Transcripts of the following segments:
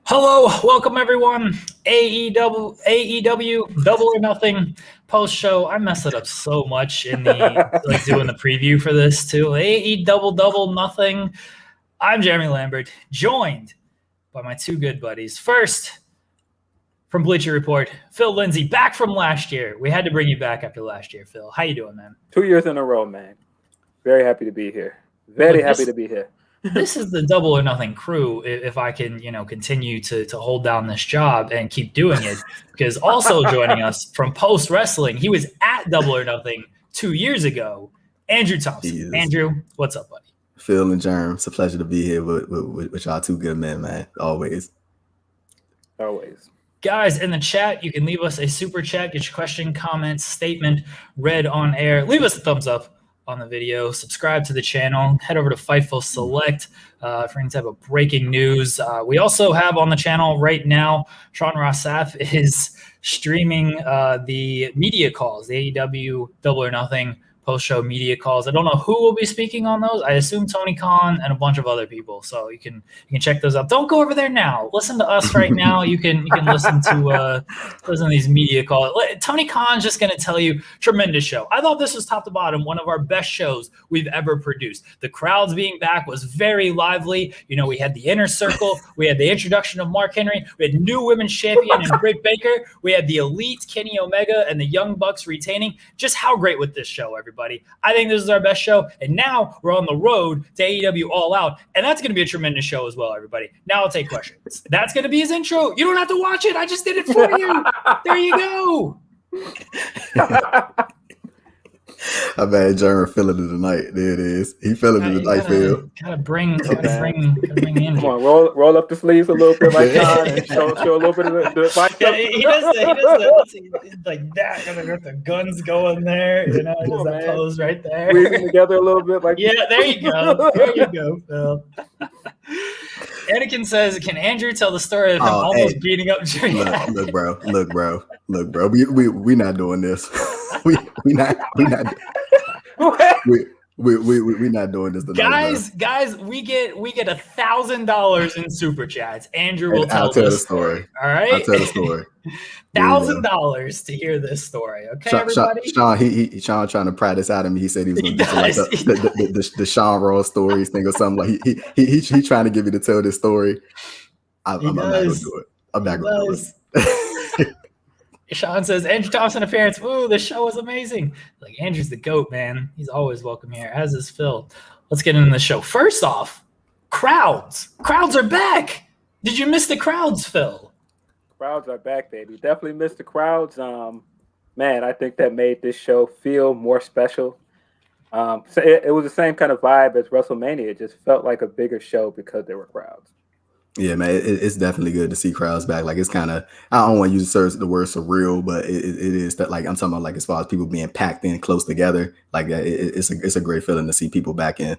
Hello, welcome everyone. AEW Double or Nothing post show. I messed it up so much in the doing the preview for this too. AE Double Nothing. I'm Jeremy Lambert, joined by my two good buddies. First, from Bleacher Report, Phil Lindsey, back from last year. We had to bring you back after last year, Phil. How you doing, man? 2 years in a row, man. Very happy to be here. Happy to be here. This is the Double or Nothing crew. If I can, continue to hold down this job and keep doing it, because also joining us from Post Wrestling, he was at Double or Nothing 2 years ago. Andrew Thompson. Jesus. Andrew, what's up, buddy? Phil and Germ, it's a pleasure to be here with y'all two good men, man. Always. Guys, in the chat, you can leave us a super chat, get your question, comment, statement read on air. Leave us a thumbs up on the video, subscribe to the channel, head over to Fightful Select for any type of breaking news. We also have on the channel right now, Sean Rossaf is streaming the media calls, the AEW Double or Nothing post-show media calls. I don't know who will be speaking on those. I assume Tony Khan and a bunch of other people. So you can check those out. Don't go over there now. Listen to us right now. You can listen to these media calls. Tony Khan's just going to tell you, tremendous show. I thought this was top to bottom one of our best shows we've ever produced. The crowds being back was very lively. We had the Inner Circle. We had the introduction of Mark Henry. We had new women's champion and Britt Baker. We had the Elite, Kenny Omega, and the Young Bucks retaining. Just how great with this show, everybody. I think this is our best show, and now we're on the road to AEW All Out, and that's going to be a tremendous show as well, everybody. Now I'll take questions. That's going to be his intro. You don't have to watch it. I just did it for you. There you go. I bet Germ feeling it tonight. There it is. He feeling it tonight, Phil. Gotta bring the intro. Come on, roll up the sleeves a little bit like John and show a little bit of the bicep. Yeah, he does that like that, and got the guns going there. Does that pose right there. Squeezing together a little bit like there you go. There you go, Phil. Anakin says, "Can Andrew tell the story of him almost beating up Jerry?" Look, bro. We not doing this. we not doing this tonight, guys. We get $1,000 in super chats. Andrew will tell the story. All right, I'll tell the story. $1,000 to hear this story. Okay, everybody. Sean trying to pry this out of me. He said he was going to do like the Sean Ross stories thing or something. Like he trying to get me to tell this story. I'm not going to do it. I'm not going to do it. Sean says, Andrew Thompson appearance. Ooh, this show was amazing. Like, Andrew's the GOAT, man. He's always welcome here, as is Phil. Let's get into the show. First off, crowds. Crowds are back. Did you miss the crowds, Phil? Crowds are back, baby. Definitely missed the crowds. Man, I think that made this show feel more special. So it was the same kind of vibe as WrestleMania. It just felt like a bigger show because there were crowds. Yeah, man, it's definitely good to see crowds back. Like, it's kind of, I don't want to use the word surreal, but it is that, like, I'm talking about, like, as far as people being packed in close together, like, it's a great feeling to see people back in.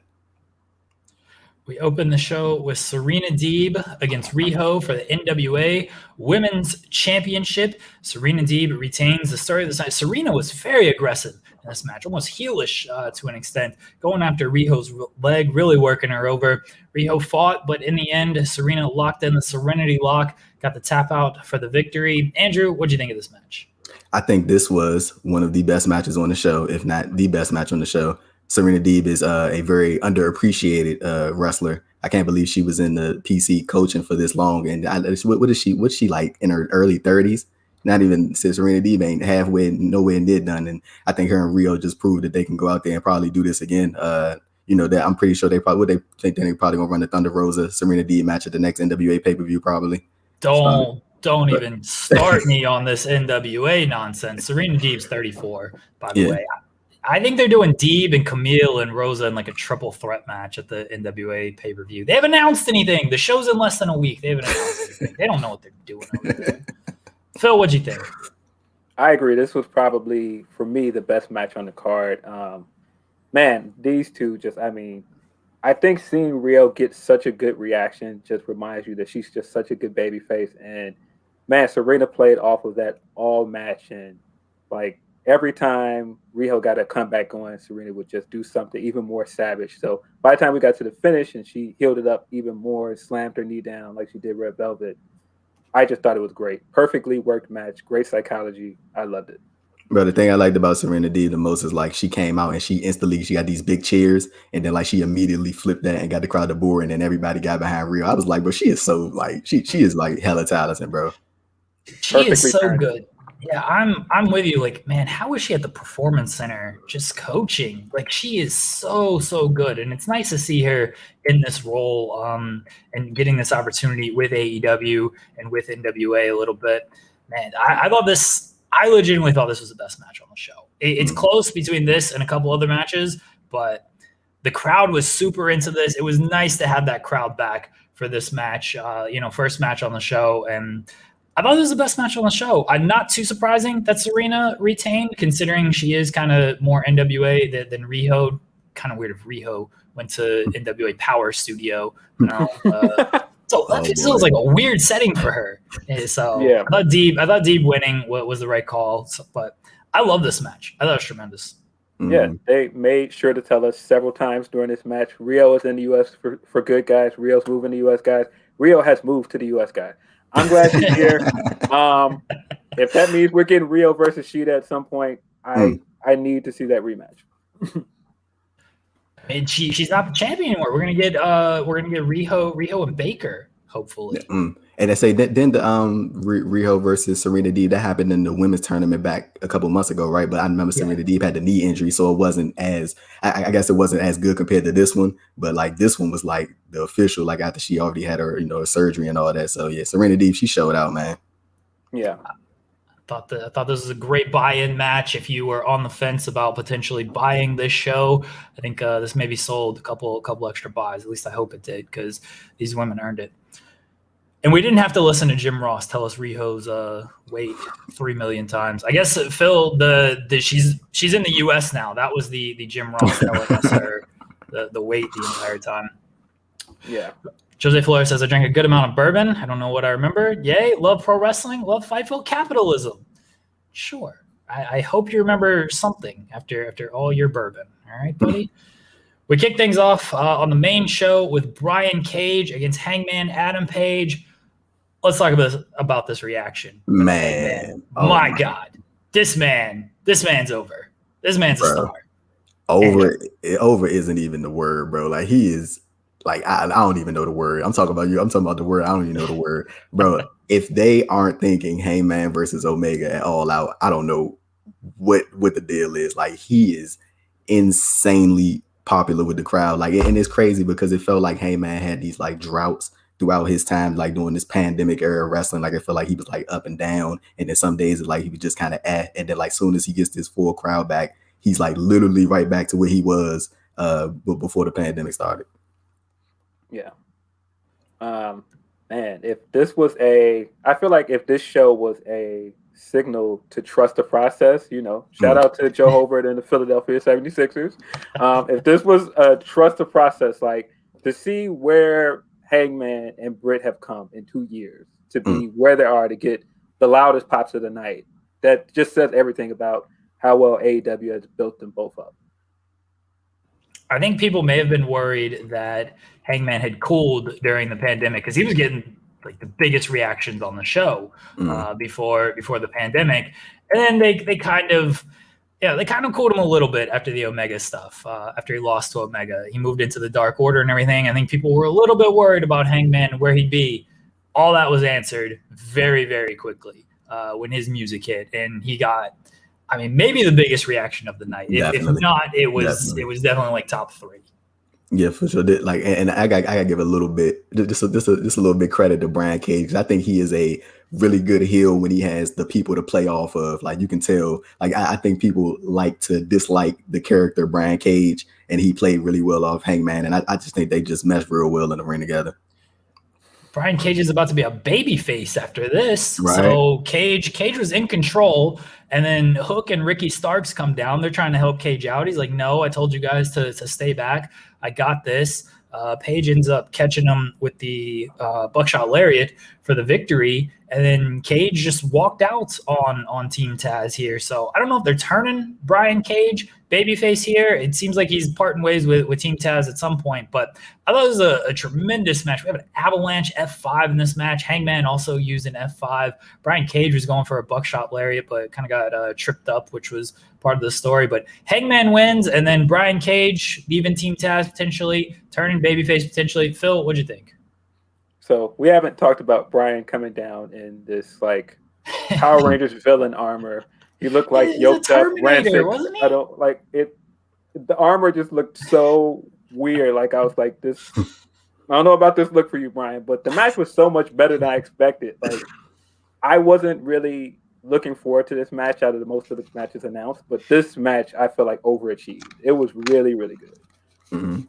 We open the show with Serena Deeb against Riho for the NWA Women's Championship. Serena Deeb retains the story of this night. Serena was very aggressive in this match, almost heelish to an extent, going after Riho's leg, really working her over. Riho fought, but in the end, Serena locked in the Serenity Lock, got the tap out for the victory. Andrew, what do you think of this match? I think this was one of the best matches on the show, if not the best match on the show. Serena Deeb is a very underappreciated wrestler. I can't believe she was in the PC coaching for this long. And what's she like in her early 30s? Not even since Serena Deeb ain't nowhere near done. And I think her and Rio just proved that they can go out there and probably do this again. That I'm pretty sure they probably gonna run the Thunder Rosa Serena Deeb match at the next NWA pay-per-view probably. Don't even start me on this NWA nonsense. Serena Deeb's 34, by the way. I think they're doing Deeb and Camille and Rosa in like a triple threat match at the NWA pay-per-view. They haven't announced anything. The show's in less than a week. They haven't announced anything. They don't know what they're doing over there. Phil, what'd you think? I agree. This was probably, for me, the best match on the card. Man, these two I think seeing Rio get such a good reaction just reminds you that she's just such a good baby face. And, man, Serena played off of that all match. And, like, every time Riho got a comeback going, Serena would just do something even more savage. So by the time we got to the finish and she healed it up even more, slammed her knee down like she did Red Velvet, I just thought it was great. Perfectly worked match. Great psychology. I loved it. Bro, the thing I liked about Serena Deeb the most is like she came out and she got these big cheers, and then like she immediately flipped that and got the crowd to boo her, and then everybody got behind Rio. I was like, bro, she is so like she is like hella talented, bro. She is so good. Yeah, I'm with you. Like, man, how is she at the Performance Center just coaching? Like, she is so good, and it's nice to see her in this role, and getting this opportunity with AEW and with NWA a little bit. Man, I thought this. I legitimately thought this was the best match on the show. It's close between this and a couple other matches, but the crowd was super into this. It was nice to have that crowd back for this match. First match on the show, and I thought it was the best match on the show. Not too surprising that Serena retained, considering she is kind of more NWA than Riho. Kind of weird if Riho went to NWA Power Studio. So that feels like a weird setting for her. So yeah. I thought Deeb winning was the right call. But I love this match. I thought it was tremendous. Yeah, they made sure to tell us several times during this match. Rio is in the U.S. for good, guys. Rio's moving to the U.S., guys. Rio has moved to the U.S., guys. I'm glad she's here. If that means we're getting Rio versus Shida at some point, I need to see that rematch. And she's not the champion anymore. We're gonna get Riho and Baker, hopefully. And they say that then the Riho versus Serena Deeb that happened in the women's tournament back a couple months ago, right? But I remember Serena Deeb had the knee injury, so it wasn't as I guess it wasn't as good compared to this one. But like this one was like the official, like after she already had her her surgery and all that. So yeah, Serena Deeb, she showed out, man. Yeah. I thought this was a great buy-in match. If you were on the fence about potentially buying this show, I think this maybe sold a couple extra buys. At least I hope it did, because these women earned it. And we didn't have to listen to Jim Ross tell us Riho's weight 3 million times. I guess Phil, she's in the U.S. now. That was the Jim Ross telling us the weight the entire time. Yeah. Jose Flores says, I drank a good amount of bourbon. I don't know what I remember. Yay, love pro wrestling, love Fightful capitalism. Sure. I hope you remember something after all your bourbon. All right, buddy? We kick things off on the main show with Brian Cage against Hangman Adam Page. Let's talk about this reaction. Man. My God. This man's over. This man's a star. Over isn't even the word, bro. Like he is. Like, I don't even know the word. I'm talking about you. I'm talking about the word. I don't even know the word. Bro, if they aren't thinking Hangman versus Omega at All Out, I don't know what the deal is. Like, he is insanely popular with the crowd. Like, and it's crazy because it felt like Hangman had these, like, droughts throughout his time, like, during this pandemic era of wrestling. Like, it felt like he was, like, up and down. And then some days, like, he was just kind of and then, like, soon as he gets this full crowd back, he's, like, literally right back to where he was before the pandemic started. Yeah. Man, if this was I feel like if this show was a signal to trust the process, shout out to Joe Hobart and the Philadelphia 76ers. If this was a trust the process, like to see where Hangman and Britt have come in 2 years to be where they are to get the loudest pops of the night, that just says everything about how well AEW has built them both up. I think people may have been worried that Hangman had cooled during the pandemic because he was getting like the biggest reactions on the show before the pandemic, and then they kind of cooled him a little bit after the Omega stuff. After he lost to Omega, he moved into the Dark Order and everything. I think people were a little bit worried about Hangman and where he'd be. All that was answered very, very quickly when his music hit, and he got. I mean, maybe the biggest reaction of the night. If not, it was definitely like top 3. Yeah, for sure. Like, and I got give a little bit, just a little bit credit to Brian Cage. I think he is a really good heel when he has the people to play off of. Like, you can tell. Like, I think people like to dislike the character Brian Cage, and he played really well off Hangman. And I just think they just meshed real well in the ring together. Brian Cage is about to be a baby face after this. Right. So Cage was in control, and then Hook and Ricky Starks come down. They're trying to help Cage out. He's like, no, I told you guys to stay back. I got this. Page ends up catching him with the buckshot lariat for the victory, and then Cage just walked out on Team Taz here. So I don't know if they're turning Brian Cage babyface here. It seems like he's parting ways with Team Taz at some point, but I thought it was a tremendous match. We have an avalanche F5 in this match. Hangman also used an F5. Brian Cage was going for a buckshot lariat, but kind of got tripped up, which was part of the story. But Hangman wins, and then Brian Cage, even Team Taz potentially, turning babyface potentially. Phil, what'd you think? So we haven't talked about Brian coming down in this like Power Rangers villain armor. He looked like yoked up, rancid. Wasn't he? I don't like it. The armor just looked so weird. Like I was like, this. I don't know about this look for you, Brian, but the match was so much better than I expected. Like I wasn't really looking forward to this match out of most of the matches announced, but this match I feel like overachieved. It was really, really good. Mm-hmm.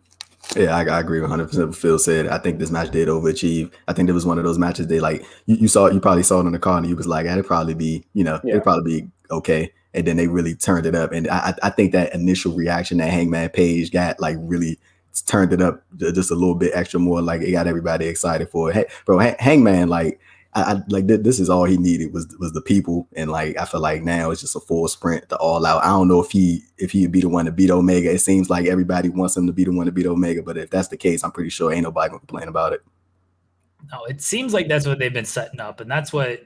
Yeah, I agree 100% what Phil said. I think this match did overachieve. I think it was one of those matches they like you probably saw it on the card and you was like, it'd probably be, it'd probably be okay. And then they really turned it up. And I think that initial reaction that Hangman Page got like really turned it up just a little bit extra more. Like it got everybody excited for it. Hey, bro, Hangman, like I like this is all he needed was the people, and like I feel like now it's just a full sprint to all out. I don't know if he'd be the one to beat Omega. It seems like everybody wants him to be the one to beat Omega, but if that's the case, I'm pretty sure ain't nobody gonna complain about it. No, it seems like that's what they've been setting up, and that's what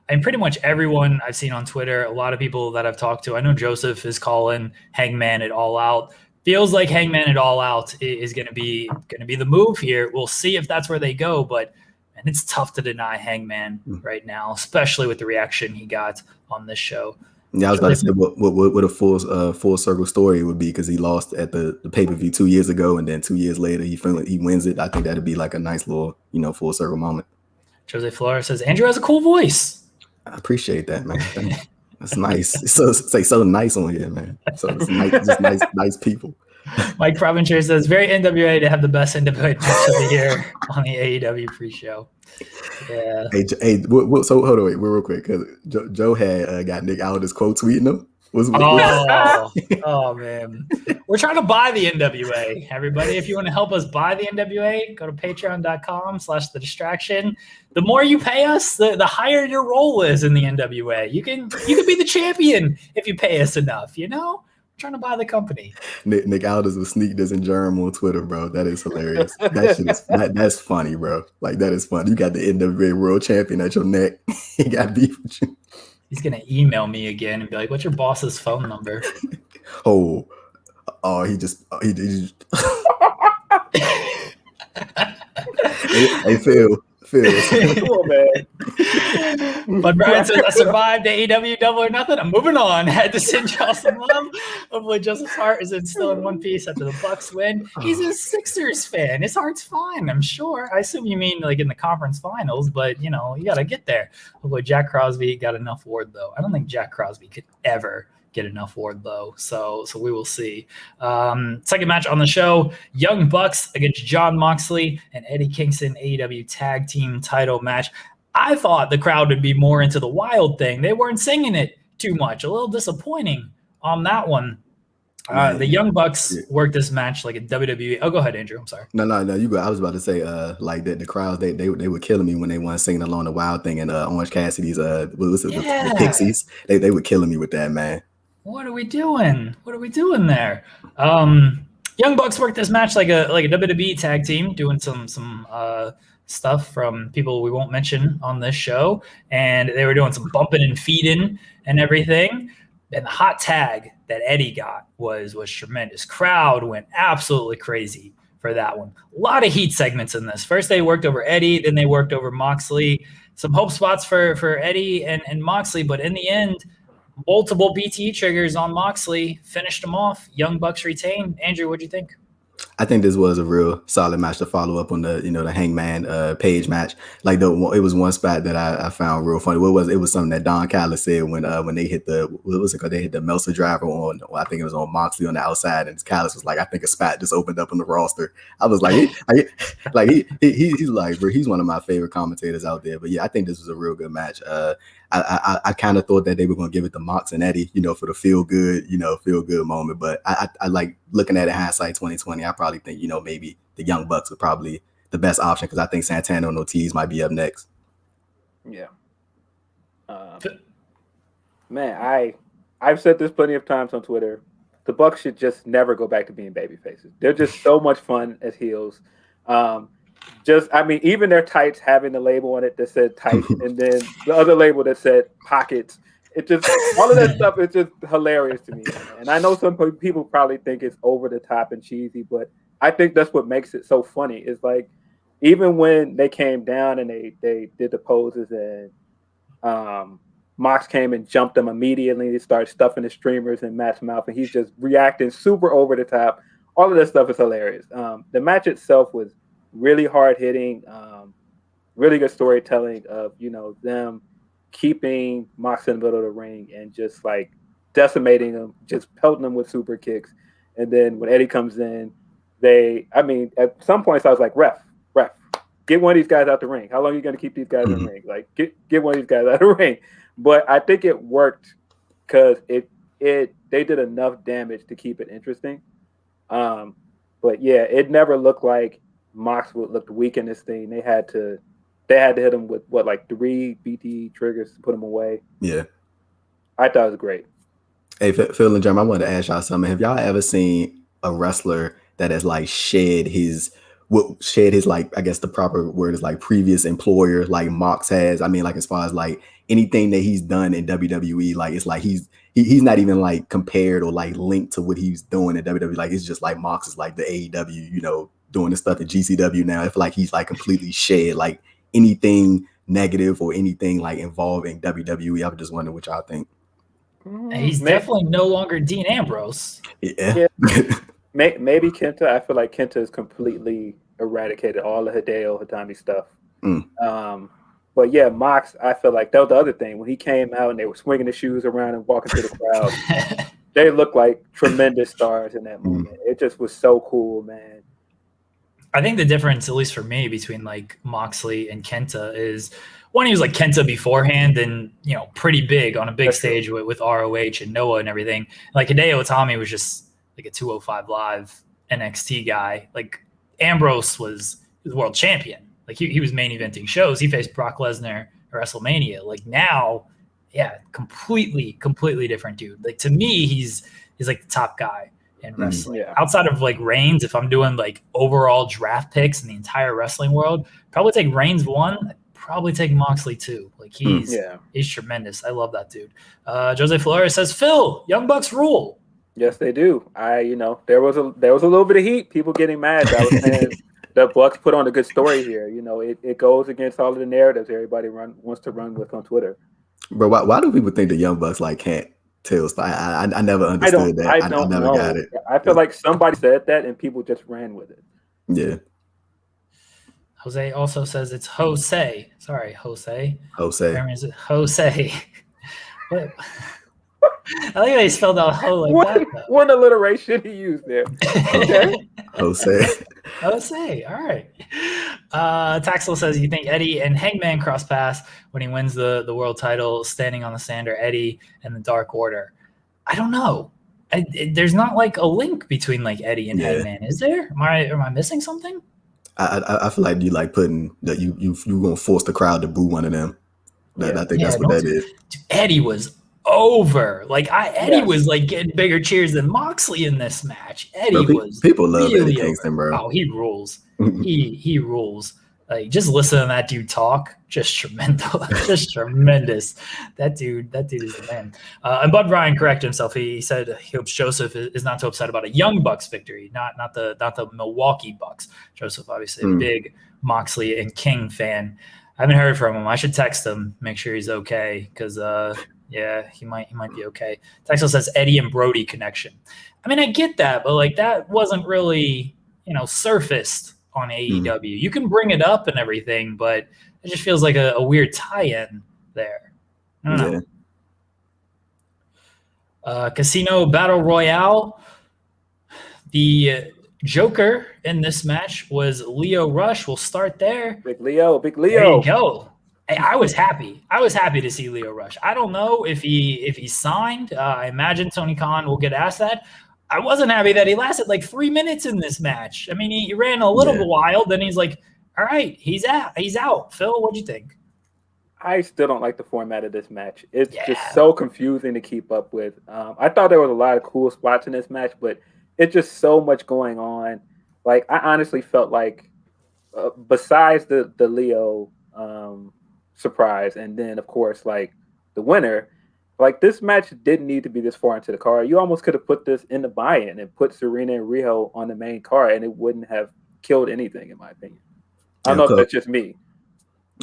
and pretty much everyone I've seen on Twitter, a lot of people that I've talked to. I know Joseph is calling Hangman at All Out. Feels like Hangman at All Out is going to be the move here. We'll see if that's where they go, but. And it's tough to deny Hangman right now, especially with the reaction he got on this show. Yeah, I was about to say what a full circle story would be, because he lost at the pay-per-view 2 years ago, and then 2 years later he wins it. I think that'd be like a nice little full circle moment. Jose Flores says Andrew has a cool voice. I appreciate that, man. That's nice. It's so nice on here, man. So it's nice, just nice people. Mike Provencher says, very NWA to have the best NWA match of the year on the AEW pre-show. Yeah. Hey, so hold on, wait, real quick, because Joe had got Nick Aldis quote tweeting him. Oh man, we're trying to buy the NWA. Everybody, if you want to help us buy the NWA, go to patreon.com/the distraction. The more you pay us, the higher your role is in the NWA. You can be the champion if you pay us enough. Trying to buy the company. Nick Aldis was sneak this in germ on Twitter, bro. That is hilarious. That shit is that's funny, bro. Like that is funny. You got the NWA World Champion at your neck. He got beef with you. He's gonna email me again and be like, "What's your boss's phone number?" He just. Hey, Phil. Cool, man. But Brian says, I survived AEW Double or Nothing. I'm moving on. Had to send y'all some love. Hopefully Joseph's heart is still in one piece after the Bucks win. He's a Sixers fan. His heart's fine, I'm sure. I assume you mean like in the conference finals, but you got to get there. Hopefully Jack Crosby got enough word, though. I don't think Jack Crosby could ever get enough word, though. So we will see. Second match on the show, Young Bucks against Jon Moxley and Eddie Kingston, AEW Tag Team Title match. I thought the crowd would be more into the Wild thing. They weren't singing it too much. A little disappointing on that one. The Young Bucks worked this match like a WWE. Oh, go ahead, Andrew. I'm sorry. No, you go. I was about to say, like that the crowds they were killing me when they weren't singing along the Wild thing, and Orange Cassidy's the Pixies. They were killing me with that, man. What are we doing? What are we doing there? Young Bucks worked this match like a WWE tag team, doing some stuff from people we won't mention on this show, and they were doing some bumping and feeding and everything. And the hot tag that Eddie got was tremendous. Crowd went absolutely crazy for that one. A lot of heat segments in this. First they worked over Eddie, then they worked over Moxley. Some hope spots for Eddie and Moxley, but in the end, multiple BT triggers on Moxley finished him off. Young Bucks retained. Andrew, what'd you think? I think this was a real solid match to follow up on the the Hangman Page match. Like it was one spot that I found real funny. It was something that Don Callis said when they hit they hit the Meltzer driver on, I think it was on Moxley on the outside, and Callis was like, I think a spot just opened up on the roster. I was like, he's like, bro, he's one of my favorite commentators out there. But yeah, I think this was a real good match. I kind of thought that they were going to give it to Mox and Eddie, for the feel good moment. But I like looking at it hindsight 2020. I probably think, maybe the Young Bucks are probably the best option, because I think Santana and Ortiz might be up next. Yeah. Man, I've said this plenty of times on Twitter. the Bucks should just never go back to being baby faces. They're just so much fun as heels. Even their tights having the label on it that said tights, and then the other label that said pockets. It just all of that stuff is just hilarious to me. And I know some people probably think it's over the top and cheesy, but I think that's what makes it so funny. Is like even when they came down and they did the poses and Mox came and jumped him immediately. He started stuffing the streamers in Matt's mouth, and he's just reacting super over the top. All of that stuff is hilarious. The match itself was really hard hitting, really good storytelling of them keeping Mox in the middle of the ring and just like decimating him, just pelting him with super kicks. And then when Eddie comes in, at some points I was like, ref, get one of these guys out the ring. How long are you going to keep these guys in the ring? Like get one of these guys out the ring. But I think it worked because they did enough damage to keep it interesting. But yeah, it never looked like Mox looked weak in this thing. They had to hit him with 3 BT triggers to put him away. Yeah, I thought it was great. Hey, Phil and Jeremy, I wanted to ask y'all something. Have y'all ever seen a wrestler that has like shed his like, I guess the proper word is like previous employer, like Mox has? I mean, like as far as like anything that he's done in WWE, like it's like he's not even like compared or like linked to what he's doing in WWE. Like it's just like Mox is like the AEW, doing this stuff at GCW now. I feel like he's like completely shed like anything negative or anything like involving WWE. I was just wondering what y'all think. He's definitely no longer Dean Ambrose. Yeah. Maybe Kenta. I feel like Kenta has completely eradicated all the Hideo Itami stuff. But yeah, Mox, I feel like that was the other thing. When he came out and they were swinging the shoes around and walking through the crowd, they looked like tremendous stars in that moment. It just was so cool, man. I think the difference, at least for me, between like Moxley and Kenta is one, he was like Kenta beforehand and, pretty big on a big stage with ROH and Noah and everything. Like Hideo Itami was just like a 205 Live NXT guy. Like Ambrose was world champion. Like he was main eventing shows. He faced Brock Lesnar at WrestleMania. Like now, yeah, completely different dude. Like to me, he's like the top guy in wrestling. Yeah. Outside of like Reigns, if I'm doing like overall draft picks in the entire wrestling world, probably take Reigns 1. I'd probably take Moxley 2. Like he's tremendous. I love that dude. Jose Flores says, Phil, Young Bucks rule. Yes, they do. There was a little bit of heat. People getting mad. I was saying the Bucks put on a good story here. It goes against all of the narratives everybody wants to run with on Twitter. But why do people think the Young Bucks like can't tell? I never understood that. I never got it. I feel like somebody said that and people just ran with it. Yeah. Jose also says it's Jose. Sorry, Jose. Jose. Is it Jose? What? I think they spelled out ho like that. One alliteration he used there. Okay. Jose. All right. Taxel says, you think Eddie and Hangman cross paths when he wins the world title, standing on the stand, or Eddie and the Dark Order? I don't know. There's not like a link between like Eddie and Hangman, is there? Am I missing something? I feel like you like putting that you gonna force the crowd to boo one of them. I think that's what that is. Dude, Eddie was over. Like Eddie was like getting bigger cheers than Moxley in this match. Eddie was people love really Eddie Kingston, bro. Oh, he rules. he rules. Like just listen to that dude talk. Just tremendous. Just tremendous. That dude is the man. And Bud Ryan corrected himself. He said he hopes Joseph is not too upset about a Young Bucks victory, not the Milwaukee Bucks. Joseph, obviously a big Moxley and King fan. I haven't heard from him. I should text him, make sure he's okay, because yeah, he might be okay. Texel says Eddie and Brody connection. I mean, I get that, but like that wasn't really, surfaced on AEW. You can bring it up and everything, but it just feels like a weird tie-in there. I don't know. Casino Battle Royale. The Joker in this match was Lio Rush. We'll start there. Big Leo. There you go. Hey, I was happy. To see Lio Rush. I don't know if he signed. I imagine Tony Khan will get asked that. I wasn't happy that he lasted like 3 minutes in this match. I mean, he ran a little bit wild. Then he's like, all right, he's out. Phil, what'd you think? I still don't like the format of this match. It's just so confusing to keep up with. I thought there was a lot of cool spots in this match, but it's just so much going on. Like, I honestly felt like, besides the Leo surprise, and then of course like the winner, like this match didn't need to be this far into the card. You almost could have put this in the buy-in and put Serena and Riho on the main card, and it wouldn't have killed anything, in my opinion. I don't know if that's just me.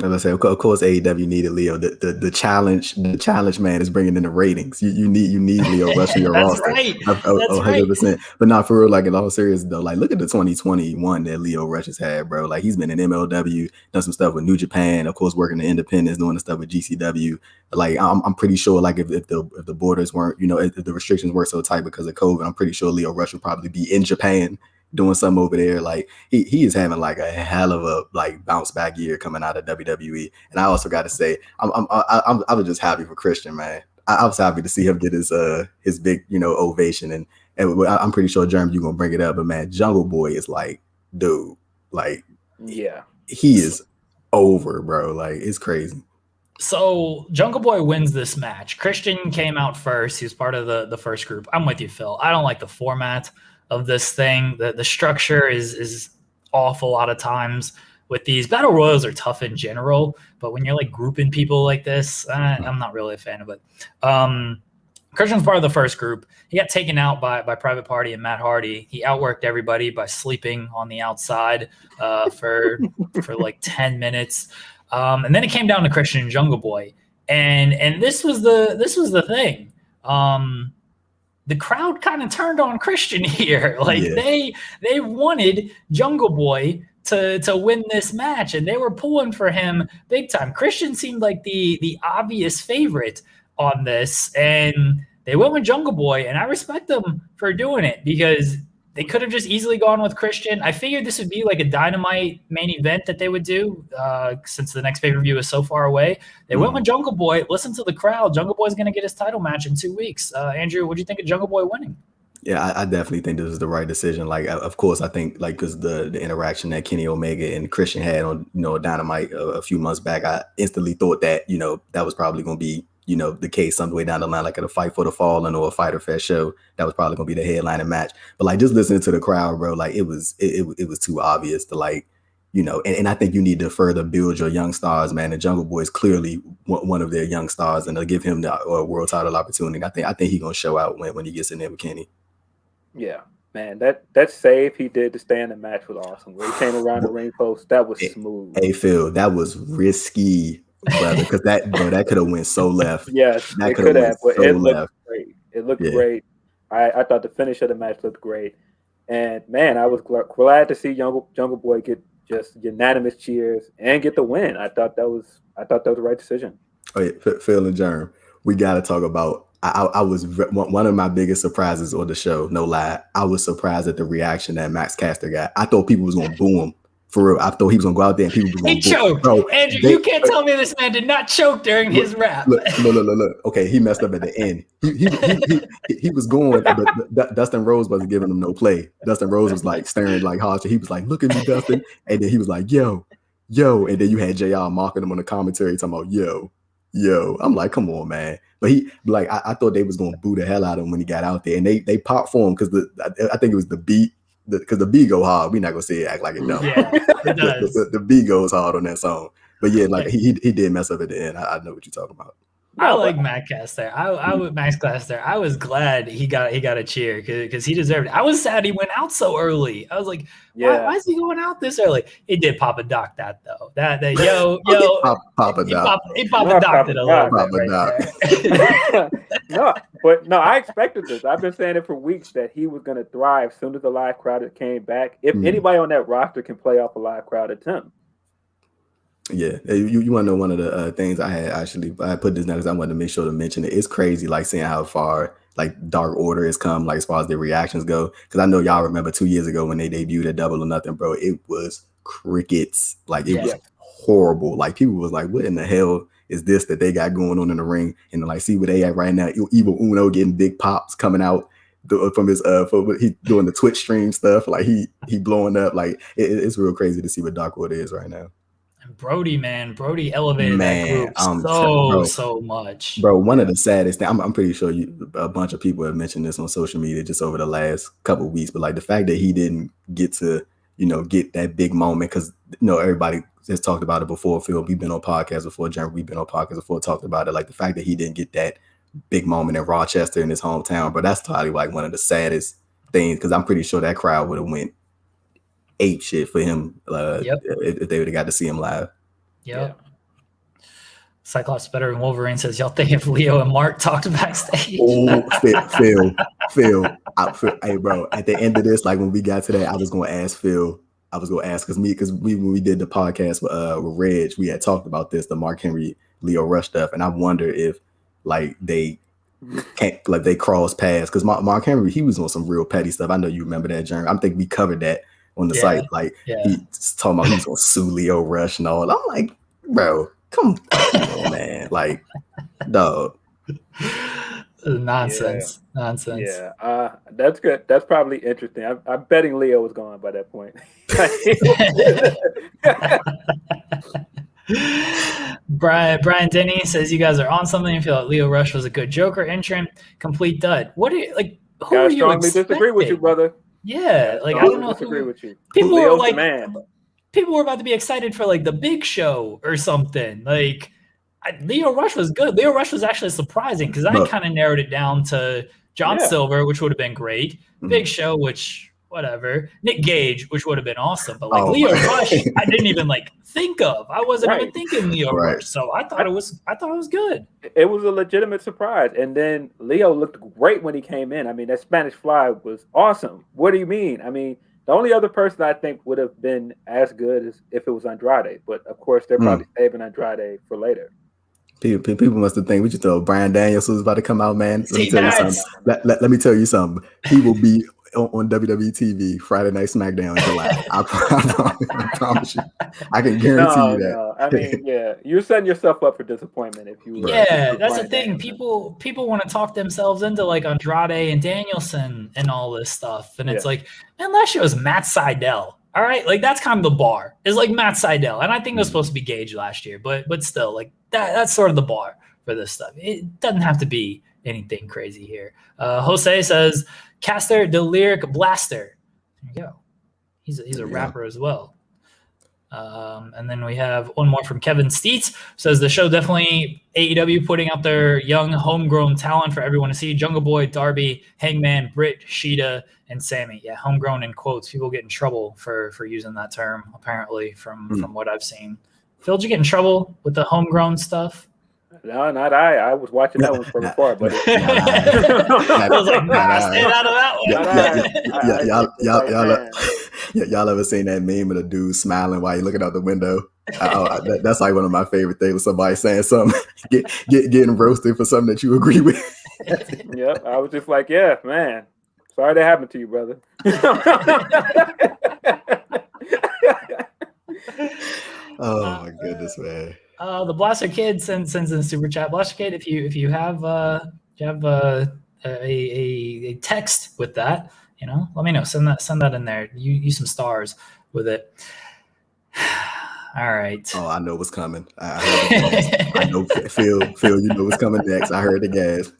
As I say, of course, AEW needed Leo. The challenge man is bringing in the ratings. You need Leo Rush in your roster. Right. That's 100%. But not for real. Like in all seriousness though, like look at the 2021 that Leo Rush has had, bro. Like he's been in MLW, done some stuff with New Japan, of course, working the independents, doing the stuff with GCW. Like I'm pretty sure, like if the borders weren't, if the restrictions weren't so tight because of COVID, I'm pretty sure Leo Rush would probably be in Japan doing something over there. Like he is having like a hell of a like bounce back year coming out of WWE. And I also got to say, I was just happy for Christian, man. I was happy to see him get his big ovation, and I'm pretty sure Jeremy, you're gonna bring it up, but man, Jungle Boy is like, dude, like he is over, bro. Like it's crazy. So Jungle Boy wins this match. Christian came out first. He was part of the first group. I'm with you, Phil. I don't like the format of this thing. The structure is off a lot of times. With these battle royals are tough in general, but when you're like grouping people like this, I'm not really a fan of it. Christian's part of the first group. He got taken out by Private Party and Matt Hardy. He outworked everybody by sleeping on the outside for like 10 minutes. And then it came down to Christian and Jungle Boy. And this was the thing. The crowd kind of turned on Christian here. Like they wanted Jungle Boy to win this match, and they were pulling for him big time. Christian seemed like the obvious favorite on this, and they went with Jungle Boy, and I respect them for doing it because they could have just easily gone with Christian. I figured this would be like a Dynamite main event that they would do since the next pay-per-view is so far away. They went with Jungle Boy. Listen to the crowd. Jungle Boy's going to get his title match in 2 weeks. Andrew, what do you think of Jungle Boy winning? Yeah, I definitely think this is the right decision. Like, of course, I think like because the interaction that Kenny Omega and Christian had on Dynamite a few months back, I instantly thought that that was probably going to be the case some way down the line, like at a Fight for the Fallen or a Fighter Fest show. That was probably going to be the headlining match. But like just listening to the crowd, bro, like it was too obvious to like and I think you need to further build your young stars, man. The Jungle Boy is clearly one of their young stars, and they'll give him the world title opportunity. I think he's gonna show out when he gets in there with Kenny. Yeah, man, that save he did to stay in the match was awesome. When he came around the ring post, that was smooth. Hey Phil, that was risky, brother, because that could have went so left. Yes, that could have. But it looked great. It looked great. I thought the finish of the match looked great, and man, I was glad to see Jungle Boy get just unanimous cheers and get the win. I thought that was the right decision. Oh yeah, Phil and Jerm, we got to talk about. I was one of my biggest surprises on the show. No lie, I was surprised at the reaction that Max Caster got. I thought people was gonna boo him for real. I thought he was gonna go out there and people was gonna boo him. He choked. Bro, Andrew, you can't tell me this man did not choke during his rap. Look. Okay, he messed up at the end. He was going, but Dustin Rose wasn't giving him no play. Dustin Rose was like staring like harsh. He was like, "Look at me, Dustin," and then he was like, "Yo," and then you had JR mocking him on the commentary talking about "Yo." I'm like, come on, man. But I thought they was gonna boo the hell out of him when he got out there, and they popped for him because I think it was the beat, because the beat go hard. We're not gonna say it act like it don't. Yeah, it does. the beat goes hard on that song. But yeah, like he did mess up at the end. I know what you're talking about. I like Max Caster. I would Max Caster. I was glad he got a cheer because he deserved it. I was sad he went out so early. I was like, why is he going out this early? He did Papa Doc that though. That yo Papa Doc. He Papa Doc it a little bit right there. No, I expected this. I've been saying it for weeks that he was going to thrive as soon as the live crowd came back. If anybody on that roster can play off a live crowd, it's him. Yeah, you want to know one of the things I put this down because I wanted to make sure to mention it. It's crazy, like seeing how far like Dark Order has come, like as far as their reactions go. Because I know y'all remember 2 years ago when they debuted at Double or Nothing, bro. It was crickets, like it was horrible. Like people was like, "What in the hell is this that they got going on in the ring?" And like, see where they at right now. Evil Uno getting big pops coming out from his he doing the Twitch stream stuff. Like he blowing up. Like it's real crazy to see what Dark Order is right now. And Brody elevated that group bro, so much. Bro, one of the saddest things, I'm pretty sure a bunch of people have mentioned this on social media just over the last couple of weeks, but like the fact that he didn't get to, get that big moment, because, everybody has talked about it before, Phil, we've been on podcasts before, Jeremy, we've been on podcasts before, talked about it, like the fact that he didn't get that big moment in Rochester in his hometown, but that's probably like one of the saddest things, because I'm pretty sure that crowd would have went ape shit for him if they would have got to see him live. Yep. Yeah. Cyclops better than Wolverine says, y'all think if Leo and Mark talked backstage? Oh, Phil, hey, bro, at the end of this, like when we got to that, I was going to ask Phil, because when we did the podcast with Reg, we had talked about this, the Mark Henry, Leo Rush stuff, and I wonder if like they can't, like they cross paths, because Mark Henry, he was on some real petty stuff. I know you remember that, Jeremy. I think we covered that on the site, like he's talking about he's gonna sue Leo Rush and all. I'm like, bro, come on, man, like, dog. Nonsense. Yeah, that's good. That's probably interesting. I'm betting Leo was gone by that point. Brian Denny says you guys are on something. I feel like Leo Rush was a good Joker entrant. Complete dud. What do you like? Who are you strongly disagree with you, brother. Yeah, like I don't know. Disagree with you. People Leo's were like, man. People were about to be excited for like the Big Show or something. Like Leo Rush was good. Leo Rush was actually surprising because I kind of narrowed it down to John Silver, which would have been great. Big Show, which whatever. Nick Gage, which would have been awesome. But like Leo Rush, I didn't even like think of. I wasn't even thinking Leo Rush. So I thought it was good. It was a legitimate surprise. And then Leo looked great when he came in. I mean, that Spanish Fly was awesome. What do you mean? I mean, the only other person I think would have been as good as if it was Andrade. But of course, they're probably saving Andrade for later. People must have think we just thought Bryan Danielson was about to come out, man. Let me tell you something. He will be on WWE TV Friday Night SmackDown in July. I promise you. I can guarantee you that. No. I mean, you're setting yourself up for disappointment if you. That's the thing. People want to talk themselves into like Andrade and Danielson and all this stuff, and it's like, man, last year was Matt Sydal. All right, like that's kind of the bar. It's like Matt Sydal, and I think it was supposed to be Gage last year, but still, like that's sort of the bar for this stuff. It doesn't have to be anything crazy here. Jose says Caster the Lyric Blaster. There you go. He's a rapper as well. And then we have one more from Kevin Steets. Says the show definitely AEW putting out their young homegrown talent for everyone to see. Jungle Boy, Darby, Hangman, Britt, Sheeta, and Sammy. Yeah, homegrown in quotes. People get in trouble for using that term, apparently, from what I've seen. Phil, did you get in trouble with the homegrown stuff? No, not I. I was watching that one from afar, but I was like, stay out of that one. Y'all ever seen that meme of the dude smiling while you're looking out the window? That's like one of my favorite things. Somebody saying something, getting roasted for something that you agree with. Yep, I was just like, yeah, man. Sorry that happened to you, brother. Oh my goodness, man. The Blaster Kid sends in the super chat. Blaster Kid, if you have a text with that, let me know. Send that in there. Use some stars with it. All right. Oh, I know what's coming. I know Phil, you know what's coming next. I heard the gas.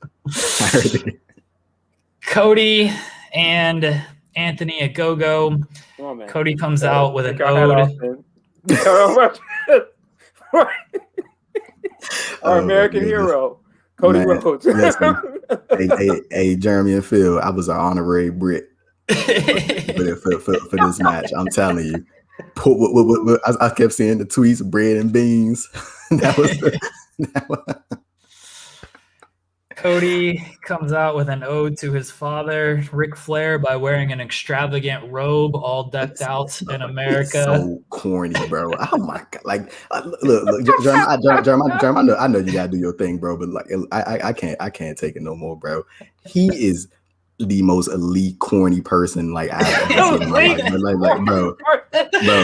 Cody and Anthony Ogogo. Cody comes out with an ode. Our American hero, Cody Rhodes. Hey, Jeremy and Phil, I was an honorary Brit for this match. I'm telling you. I kept seeing the tweets, bread and beans. Cody comes out with an ode to his father, Ric Flair, by wearing an extravagant robe all decked out in America. So corny, bro. Oh my god! Like, look, Jeremy, I know you gotta do your thing, bro. But like, I can't take it no more, bro. He is the most elite corny person like I've ever seen in my life. Like, bro,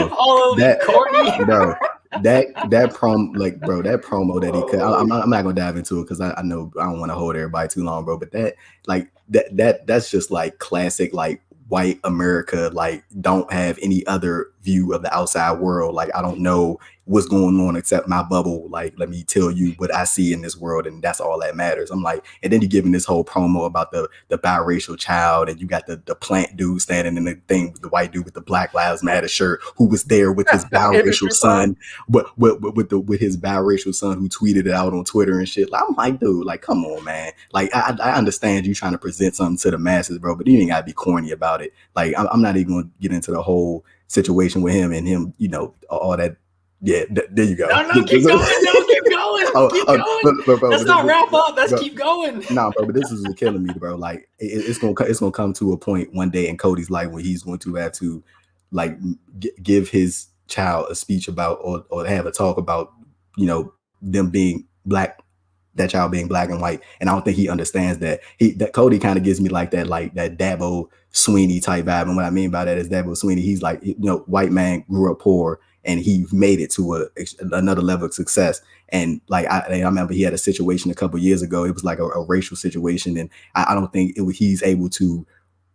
all that corny, bro. That promo that he cut. I'm not gonna dive into it because I know I don't want to hold everybody too long, bro. But that's just like classic like white America. Like don't have any other view of the outside world. Like, I don't know what's going on except my bubble. Like, let me tell you what I see in this world, and that's all that matters. I'm like, and then you're giving this whole promo about the biracial child, and you got the plant dude standing in the thing with the white dude with the Black Lives Matter shirt, who was there with his biracial son, with his biracial son who tweeted it out on Twitter and shit. Like, I'm like, dude, like, come on, man. Like, I understand you trying to present something to the masses, bro, but you ain't gotta be corny about it. Like, I'm not even gonna get into the whole situation with him, you know, all that. Yeah, there you go. No, keep going. No, keep going. Keep going. Bro, let's not wrap up. Let's keep going. Nah, bro, but this is killing me, bro. Like, it's gonna come to a point one day in Cody's life where he's going to have to, like, give his child a speech about or have a talk about, you know, them being black, that child being black and white. And I don't think he understands that. That Cody kind of gives me like that Dabo Sweeney type vibe. And what I mean by that is Dabo Sweeney, he's like, you know, white man grew up poor, and he made it to another level of success. And like, I remember he had a situation a couple years ago. It was like a racial situation. And I don't think he's able to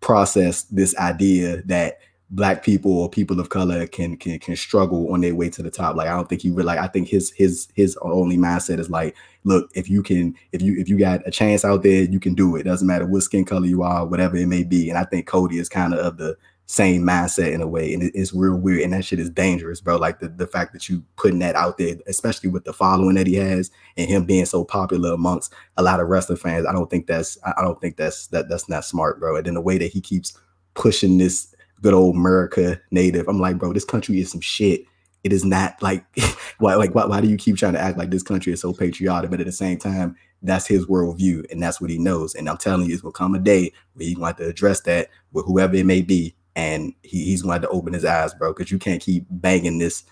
process this idea that black people or people of color can struggle on their way to the top. Like, I don't think he really, like, I think his only mindset is like, look, if you got a chance out there, you can do it. Doesn't matter what skin color you are, whatever it may be. And I think Cody is kind of the same mindset in a way, and it's real weird, and that shit is dangerous, bro. Like, the fact that you putting that out there, especially with the following that he has and him being so popular amongst a lot of wrestling fans, I don't think that's not smart, bro. And then the way that he keeps pushing this good old America native, I'm like, bro, this country is some shit. It is not like why do you keep trying to act like this country is so patriotic? But at the same time, that's his worldview, and that's what he knows. And I'm telling you, it's gonna come a day where he's going to have to address that with whoever it may be. And he's going to have to open his eyes, bro, because you can't keep banging this,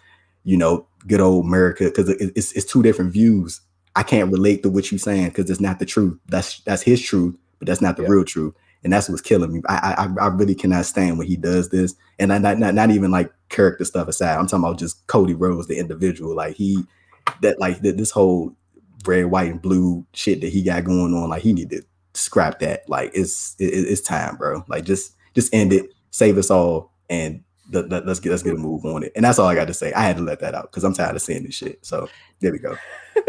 you know, good old America, because it's two different views. I can't relate to what you're saying because it's not the truth. That's his truth, but that's not the real truth. And that's what's killing me. I really cannot stand when he does this. And not even like character stuff aside. I'm talking about just Cody Rhodes, the individual. Like, this whole red, white, and blue shit that he got going on. Like, he need to scrap that. Like, it's time, bro. Like, just end it. Save us all, and let's get a move on it. And that's all I got to say. I had to let that out because I'm tired of seeing this shit. So there we go.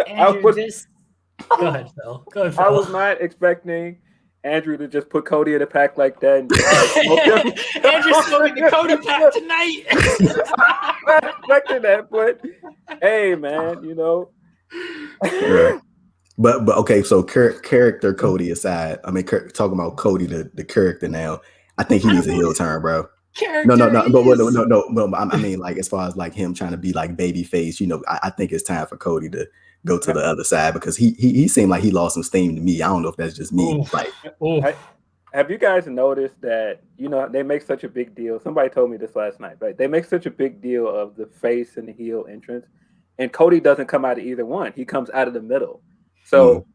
Andrew, go ahead, Phil. I was not expecting Andrew to just put Cody in a pack like that. And Andrew's smoking the Cody pack tonight. I'm not expecting that, but hey, man, you know. Yeah. But okay, so character Cody aside, I mean, talking about Cody the character now. I think he needs a heel turn, bro. No. But I mean, like, as far as like him trying to be like baby face, you know, I think it's time for Cody to go to the other side, because he seemed like he lost some steam to me. I don't know if that's just me. Have you guys noticed that, you know, they make such a big deal? Somebody told me this last night, right? They make such a big deal of the face and the heel entrance, and Cody doesn't come out of either one. He comes out of the middle. So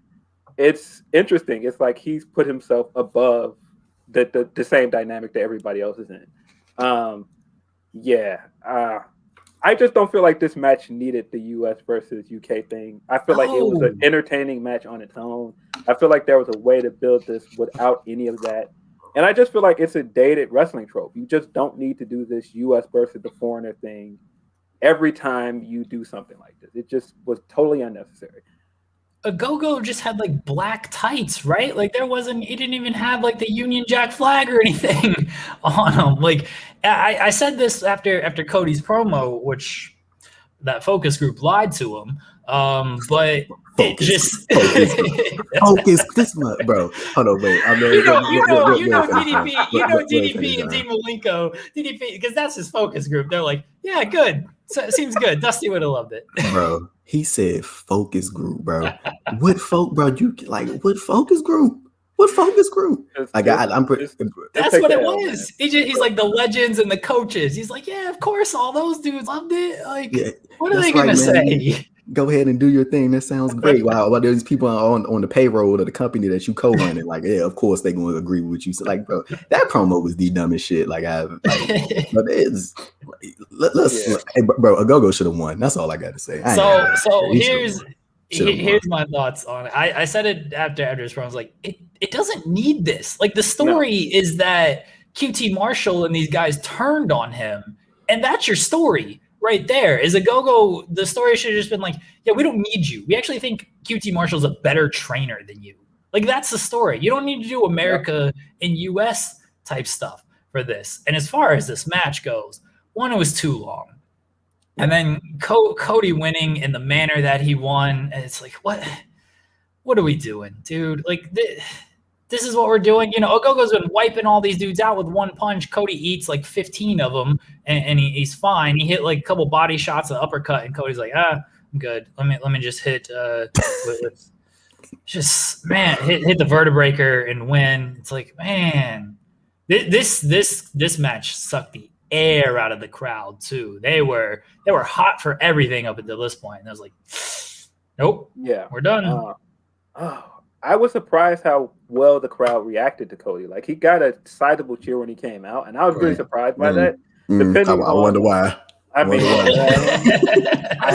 it's interesting. It's like he's put himself above the same dynamic that everybody else is in. I just don't feel like this match needed the US versus UK thing. I feel like it was an entertaining match on its own. I feel like there was a way to build this without any of that. And I just feel like it's a dated wrestling trope. You just don't need to do this US versus the foreigner thing every time you do something like this. It just was totally unnecessary. Ogogo just had like black tights, right? Like, he didn't even have like the Union Jack flag or anything on him. Like, I said this after Cody's promo, which that focus group lied to him. But focus this month, bro. Hold on, wait. You know DDP and Dean Malenko, DDP, because that's his focus group. They're like, yeah, good. So it seems good. Dusty would have loved it, bro. He said focus group, bro. What what focus group? What focus group? I'm pretty. That's what it was. He's like the legends and the coaches. He's like, yeah, of course, all those dudes loved it. Like, what are they gonna say? Go ahead and do your thing. That sounds great. Wow, well, there's people on the payroll of the company that you co-running. Like, yeah, of course they're going to agree with you. So, like, bro, that promo was the dumbest shit. But it's hey, bro, Ogogo should have won. That's all I got to say. So here's my thoughts on it. I said it after his promo. I was like, it doesn't need this. Like, the story is that QT Marshall and these guys turned on him, And that's your story right there. Is Ogogo, the story should have just been like, yeah, we don't need you. We actually think QT Marshall's a better trainer than you. Like, that's the story. You don't need to do America and US type stuff for this. And as far as this match goes, one, it was too long. And then Cody winning in the manner that he won, and it's like, what are we doing, dude? Like, this is what we're doing. You know, Ogogo's been wiping all these dudes out with one punch. Cody eats like 15 of them, and he's fine. He hit like a couple body shots, an uppercut, and Cody's like, I'm good. Let me just hit hit the vertebraker and win. It's like, man, this match sucked the air out of the crowd too. They were hot for everything up until this point, and I was like, nope, we're done. I was surprised how well the crowd reacted to Cody. Like, he got a sizable cheer when he came out, and I was really surprised by that. I wonder why. I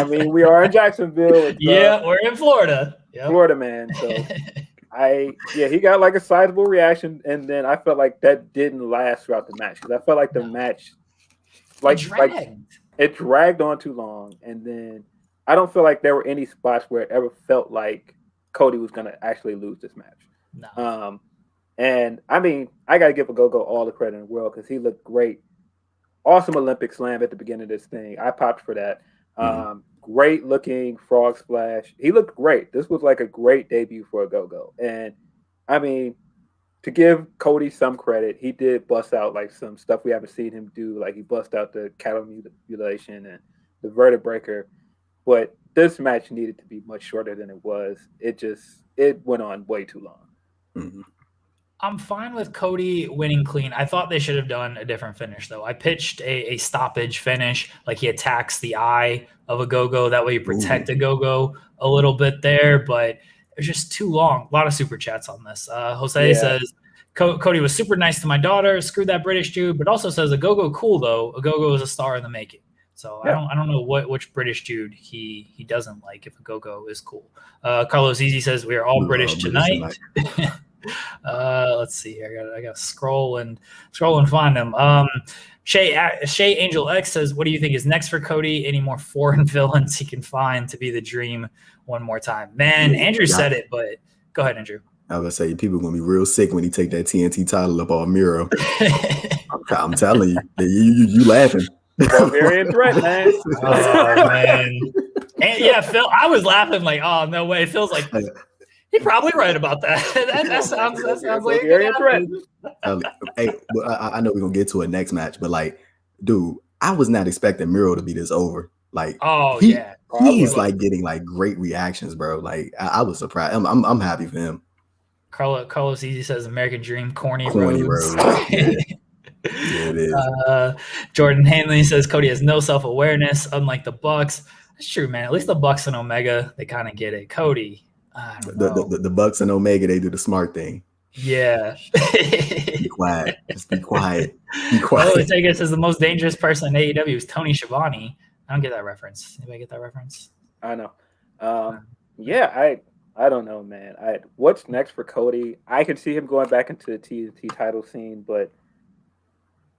mean, we are in Jacksonville. We're in Florida. Yep. Florida, man. So he got like a sizable reaction, and then I felt like that didn't last throughout the match, because I felt like the match it dragged on too long, and then I don't feel like there were any spots where it ever felt like Cody was going to actually lose this match. No. And I mean, I got to give Ogogo all the credit in the world, because he looked great. Awesome Olympic slam at the beginning of this thing. I popped for that. Great looking frog splash. He looked great. This was like a great debut for Ogogo. And I mean, to give Cody some credit, he did bust out like some stuff we haven't seen him do. Like, he bust out the cattle mutilation and the vertebraker. But this match needed to be much shorter than it was. It went on way too long. Mm-hmm. I'm fine with Cody winning clean. I thought they should have done a different finish, though. I pitched a stoppage finish, like he attacks the eye of Ogogo. That way you protect Ogogo a little bit there, but it was just too long. A lot of super chats on this. Jose says, Cody was super nice to my daughter. Screw that British dude. But also says, Ogogo cool, though. Ogogo is a star in the making. So I don't know which British dude he doesn't like if Ogogo is cool. Carlos Easy says, we are all British tonight. Let's see here. I got to scroll and find them. Shay Angel X says, what do you think is next for Cody? Any more foreign villains he can find to be the dream one more time? Man, Andrew said it, but go ahead, Andrew. I was gonna say, people are gonna be real sick when he take that TNT title up on Miro. I'm telling you, you laughing. Bulgarian threat, man. Oh man. And Phil, I was laughing like, oh no way. Phil's like, he's probably right about that. that sounds like a threat. Hey, I know we're gonna get to a next match, but like, dude, I was not expecting Miro to be this over. Like, he's like getting like great reactions, bro. Like, I was surprised. I'm happy for him. Carlos Easy says, American Dream, corny roads. Yeah, it is. Jordan Hanley says Cody has no self-awareness, unlike the Bucks. That's true, man. At least the Bucks and Omega, they kind of get it. Cody, I don't know. The Bucks and Omega, they do the smart thing. Yeah. Be quiet. Just be quiet. Be quiet. Well, Tagus says the most dangerous person in AEW is Tony Schiavone. I don't get that reference. Anybody get that reference? I know. I don't know, man. What's next for Cody? I can see him going back into the TNT title scene, but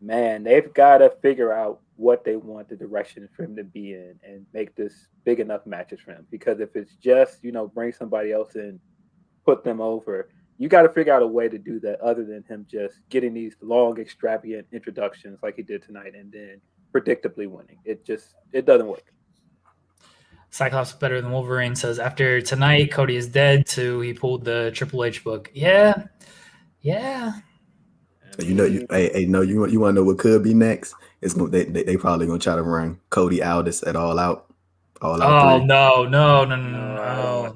man, they've got to figure out what they want the direction for him to be in and make this big enough matches for him. Because if it's just, bring somebody else in, put them over, you got to figure out a way to do that other than him just getting these long, extravagant introductions like he did tonight and then predictably winning. It doesn't work. Cyclops Better Than Wolverine says, after tonight, Cody is dead too. He pulled the Triple H book. Yeah. You want to know what could be next? It's they probably gonna try to run Cody Aldis at All Out. Oh, no.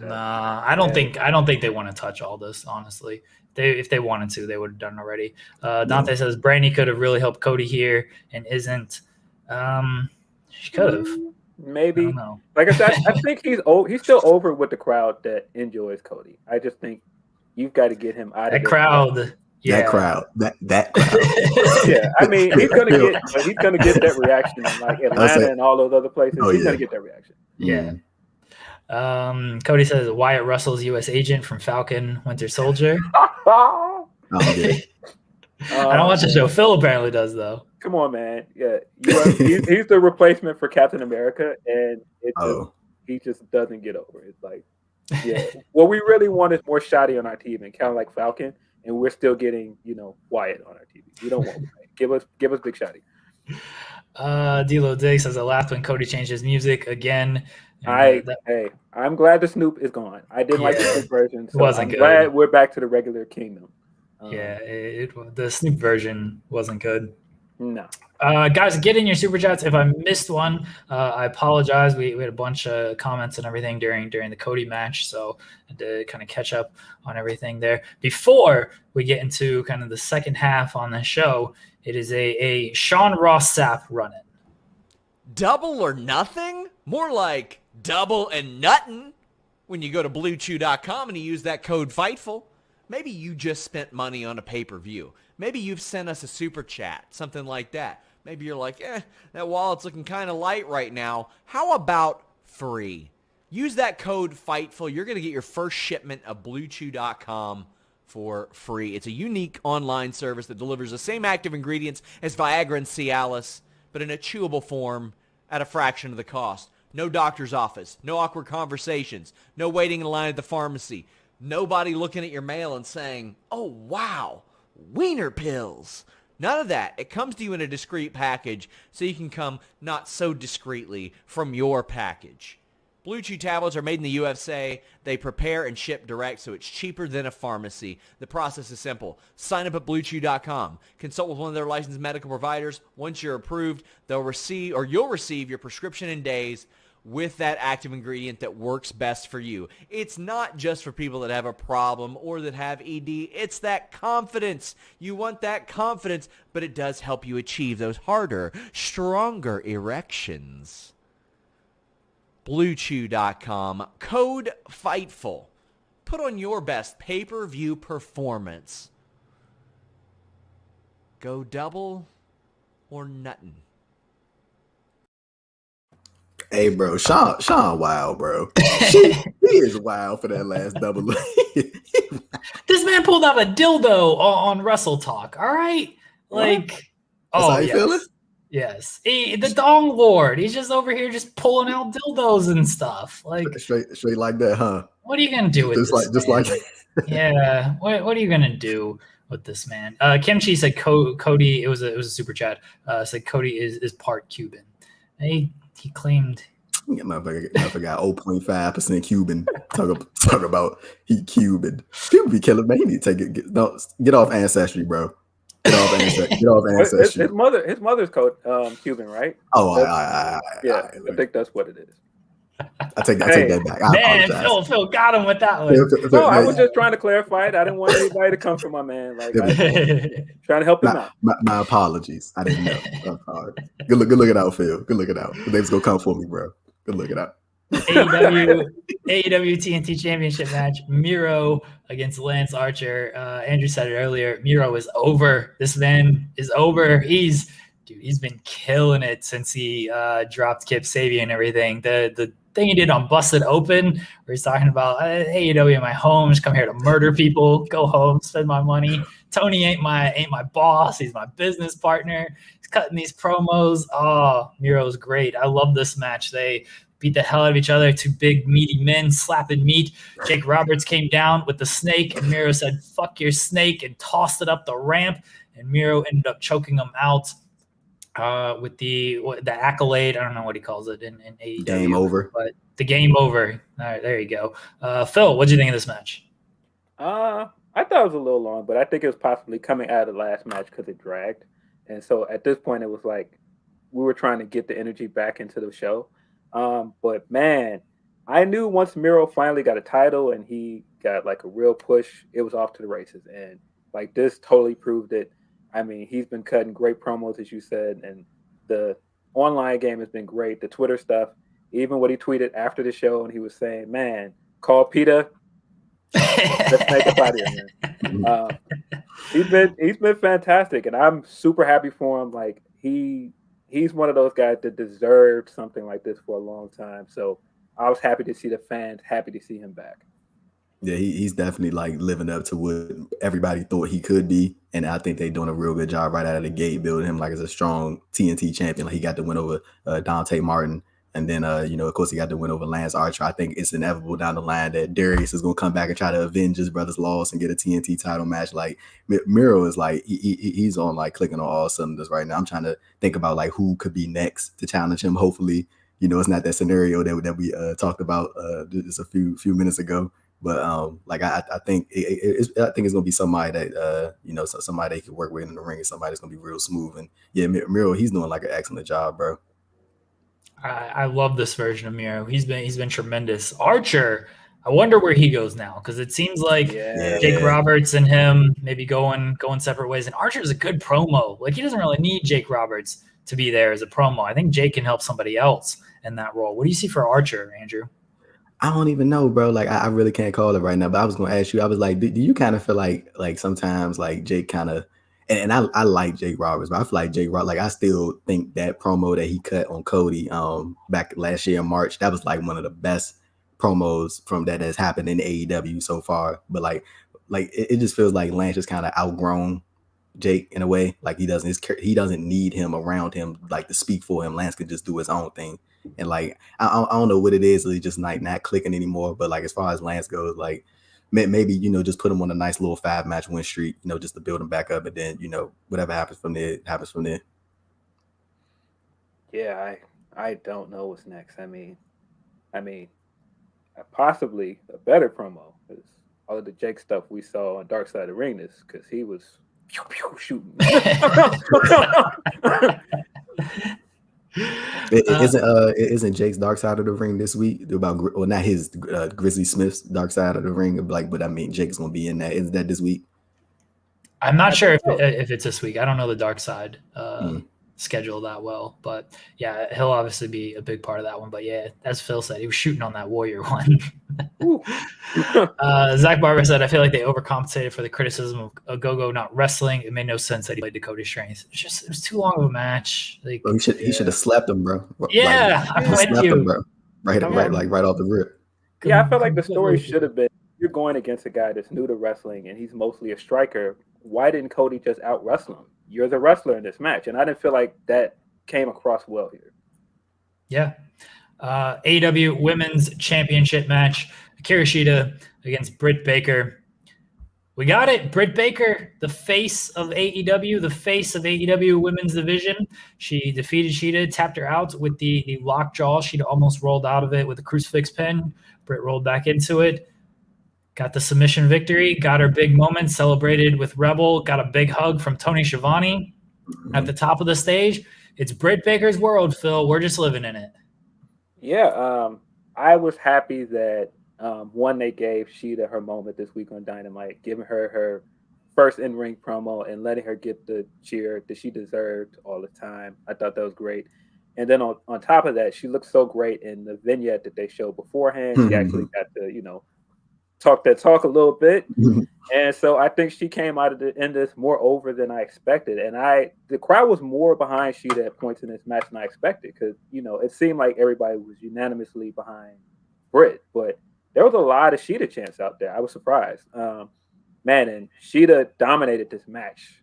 I don't think they want to touch all this, honestly. If they wanted to, they would have done it already. Dante says Brandy could have really helped Cody here and isn't. She could have. Maybe. I don't know. Like I said, I think he's still over with the crowd that enjoys Cody. I just think you've got to get him out of that crowd. Yeah. That crowd. Yeah, I mean, he's gonna get that reaction in like Atlanta and all those other places. He's gonna get that reaction. Yeah. Cody says Wyatt Russell's U.S. agent from Falcon Winter Soldier. I'm good. I don't watch the show. Phil apparently does, though. Come on, man. Yeah, he's the replacement for Captain America, and he just doesn't get over it. It's like, yeah, what we really want is more Shotty on our team, and kind of like Falcon, and we're still getting Wyatt on our TV. We don't want Wyatt. Give us Big Shotty. D-Lo Dig says I laughed when Cody changed his music again. I'm glad the Snoop is gone. I didn't like the Snoop version, so I'm glad we're back to the regular Kingdom. The Snoop version wasn't good. No. Guys, get in your super chats. If I missed one, I apologize. We had a bunch of comments and everything during the Cody match, so I had to kind of catch up on everything there. Before we get into kind of the second half on the show, it is a Sean Ross Sapp run-in. Double or nothing? More like double and nuttin'. When you go to BlueChew.com and you use that code FIGHTFUL, maybe you just spent money on a pay-per-view. Maybe you've sent us a super chat, something like that. Maybe you're like, that wallet's looking kind of light right now. How about free? Use that code FIGHTFUL. You're going to get your first shipment of BlueChew.com for free. It's a unique online service that delivers the same active ingredients as Viagra and Cialis, but in a chewable form at a fraction of the cost. No doctor's office, no awkward conversations, no waiting in line at the pharmacy, nobody looking at your mail and saying, oh, wow, wiener pills. None of that. It comes to you in a discreet package so you can come not so discreetly from your package. Blue Chew tablets are made in the USA. They prepare and ship direct, so it's cheaper than a pharmacy. The process is simple. Sign up at BlueChew.com. Consult with one of their licensed medical providers. Once you're approved, you'll receive your prescription in days with that active ingredient that works best for you. It's not just for people that have a problem or that have ED. It's that confidence. You want that confidence, but it does help you achieve those harder, stronger erections. BlueChew.com. Code FIGHTFUL. Put on your best pay-per-view performance. Go double or nuttin'. Hey, bro, Sean wild, bro. He is wild for that last double. This man pulled out a dildo on Wrestle Talk. All right, That's how you feeling? Yes, the Dong Lord. He's just over here just pulling out dildos and stuff. Like straight like that, huh? What are you gonna do with this? Just like yeah. What are you gonna do with this man? Kimchi said Cody. It was a super chat. Said Cody is part Cuban. He claimed. Yeah, motherfucker got 0.5% Cuban. Talk about he Cuban. People be killing me. He need to get off Ancestry, bro. Get off Ancestry. His mother's Cuban, right? Oh, I think that's what it is. I take that back. I apologize. Phil got him with that one. No, I was just trying to clarify it. I didn't want anybody to come for my man. Like, trying to help him out. My apologies. I didn't know. I'm sorry. Good look it out, Phil. Good look it out. They was gonna come for me, bro. Good look it out. AEW TNT Championship match. Miro against Lance Archer. Andrew said it earlier. Miro is over. This man is over. He's been killing it since he dropped Kip Sabian and everything. The thing he did on Busted Open, where he's talking about AEW in my home, just come here to murder people, go home, spend my money. Tony ain't my boss. He's my business partner. He's cutting these promos. Oh, Miro's great. I love this match. They beat the hell out of each other. Two big meaty men slapping meat. Jake Roberts came down with the snake, and Miro said, "Fuck your snake," and tossed it up the ramp. And Miro ended up choking him out. With the accolade, I don't know what he calls it in AEW. Game over. But the game over. All right, there you go. Phil, what do you think of this match? I thought it was a little long, but I think it was possibly coming out of the last match because it dragged. And so at this point, it was like we were trying to get the energy back into the show. But man, I knew once Miro finally got a title and he got like a real push, it was off to the races. And like this totally proved it. I mean, he's been cutting great promos, as you said, and the online game has been great. The Twitter stuff, even what he tweeted after the show, and he was saying, "Man, call Peter. Let's make a out here, man." He's been fantastic, and I'm super happy for him. Like he's one of those guys that deserved something like this for a long time. So I was happy to see the fans happy to see him back. Yeah, he's definitely like living up to what everybody thought he could be, and I think they're doing a real good job right out of the gate, building him like as a strong TNT champion. Like he got the win over Dante Martin, and then of course he got the win over Lance Archer. I think it's inevitable down the line that Darius is gonna come back and try to avenge his brother's loss and get a TNT title match. Like Miro is like he's on like clicking on all cylinders right now. I'm trying to think about like who could be next to challenge him. Hopefully, it's not that scenario that we talked about just a few minutes ago. But I think it's gonna be somebody that somebody they could work with in the ring, and somebody that's gonna be real smooth. And yeah, Miro, he's doing like an excellent job, bro. I love this version of Miro. He's been tremendous. Archer, I wonder where he goes now, because it seems like Jake Roberts and him maybe going separate ways. And Archer's a good promo. Like he doesn't really need Jake Roberts to be there as a promo. I think Jake can help somebody else in that role. What do you see for Archer, Andrew? I don't even know, bro. Like I really can't call it right now. But I was gonna ask you. I was like, do you kind of feel like sometimes like Jake kind of, and I like Jake Roberts, but I feel like Jake Roberts. Like I still think that promo that he cut on Cody back last year in March, that was like one of the best promos from that has happened in AEW so far. But like it just feels like Lance is kind of outgrown Jake in a way. Like he doesn't need him around him like to speak for him. Lance could just do his own thing. And like I don't know what it is, it's just like not clicking anymore. But like as far as Lance goes, like maybe just put him on a nice little 5-match win streak, just to build him back up, and then whatever happens from there happens from there. Yeah, I don't know what's next. I mean, possibly a better promo, because all of the Jake stuff we saw on Dark Side of the Ring is because he was shooting. Isn't Jake's Dark Side of the Ring this week about, well, not his Grizzly Smith's Dark Side of the Ring, but I mean Jake's gonna be in that. Is that this week? I'm not sure if it's this week. I don't know the Dark Side schedule that well, but yeah, he'll obviously be a big part of that one. But yeah, as Phil said, he was shooting on that Warrior one. Zach Barber said, I feel like they overcompensated for the criticism of Ogogo not wrestling. It made no sense that he played to Cody's strengths. It was too long of a match. Like, he should have slapped him, bro. Yeah, I'm with you, bro. Right off the rip. Yeah, I feel like the story should have been, you're going against a guy that's new to wrestling and he's mostly a striker. Why didn't Cody just out wrestle him? You're the wrestler in this match. And I didn't feel like that came across well here. Yeah. AEW Women's Championship match. Akira Shida against Britt Baker. We got it. Britt Baker, the face of AEW, the face of AEW Women's Division. She defeated Shida, tapped her out with the lockjaw. Shida almost rolled out of it with a crucifix pin. Britt rolled back into it. Got the submission victory, got her big moment, celebrated with Rebel, got a big hug from Tony Schiavone at the top of the stage. It's Britt Baker's world, Phil. We're just living in it. Yeah, I was happy that, one, they gave Shida her moment this week on Dynamite, giving her first in-ring promo and letting her get the cheer that she deserved all the time. I thought that was great. And then on top of that, she looked so great in the vignette that they showed beforehand. She actually got to, talk that talk a little bit. And so I think she came out of the end of this more over than I expected. And the crowd was more behind Shida at points in this match than I expected, because, it seemed like everybody was unanimously behind Britt, but there was a lot of Shida chants out there. I was surprised. And Shida dominated this match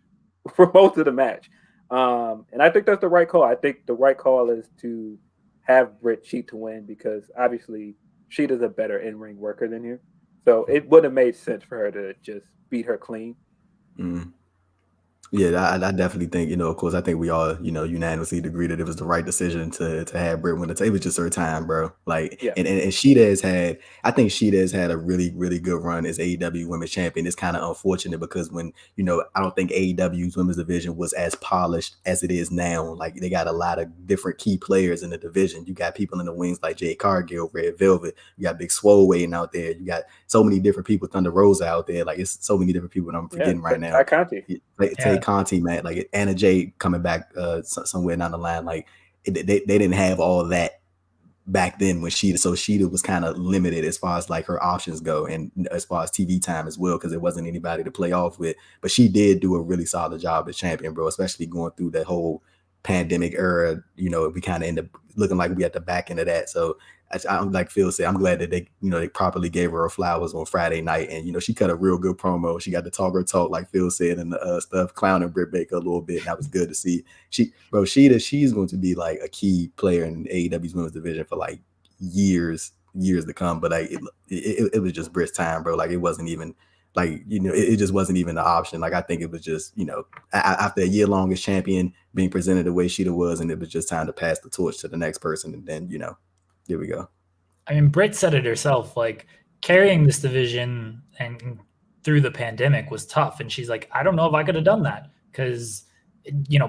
for most of the match. And I think that's the right call. I think the right call is to have Britt cheat to win, because obviously Shida's a better in-ring worker than you. So it would have made sense for her to just beat her clean. Yeah, I definitely think, of course, I think we all, unanimously agree that it was the right decision to have Britt win. It was just her time, bro. Like, yeah. And Shida has had a really, really good run as AEW Women's Champion. It's kind of unfortunate because when, I don't think AEW's Women's Division was as polished as it is now. Like, they got a lot of different key players in the division. You got people in the wings like Jade Cargill, Red Velvet. You got Big Swole waiting out there. You got so many different people, Thunder Rosa out there. Like, it's so many different people that I'm forgetting right now. Tay Conti, man, like Anna Jay coming back somewhere down the line. Like they didn't have all of that back then when Shida was kind of limited as far as like her options go, and as far as TV time as well, because there wasn't anybody to play off with. But she did do a really solid job as champion, bro, especially going through that whole pandemic era. We kind of end up looking like we at the back end of that. So I'm like Phil said, I'm glad that they properly gave her flowers on Friday night, and she cut a real good promo. She got to talk her talk, like Phil said, and the stuff, clowning Britt Baker a little bit. And that was good to see. She's going to be like a key player in AEW's women's division for like years to come. But like it was just Britt's time, bro. Like it wasn't even like it just wasn't even an option. Like I think it was just after a year long as champion being presented the way Sheeta was, and it was just time to pass the torch to the next person, and then here we go. I mean, Britt said it herself, like carrying this division and through the pandemic was tough. And she's like, I don't know if I could have done that because,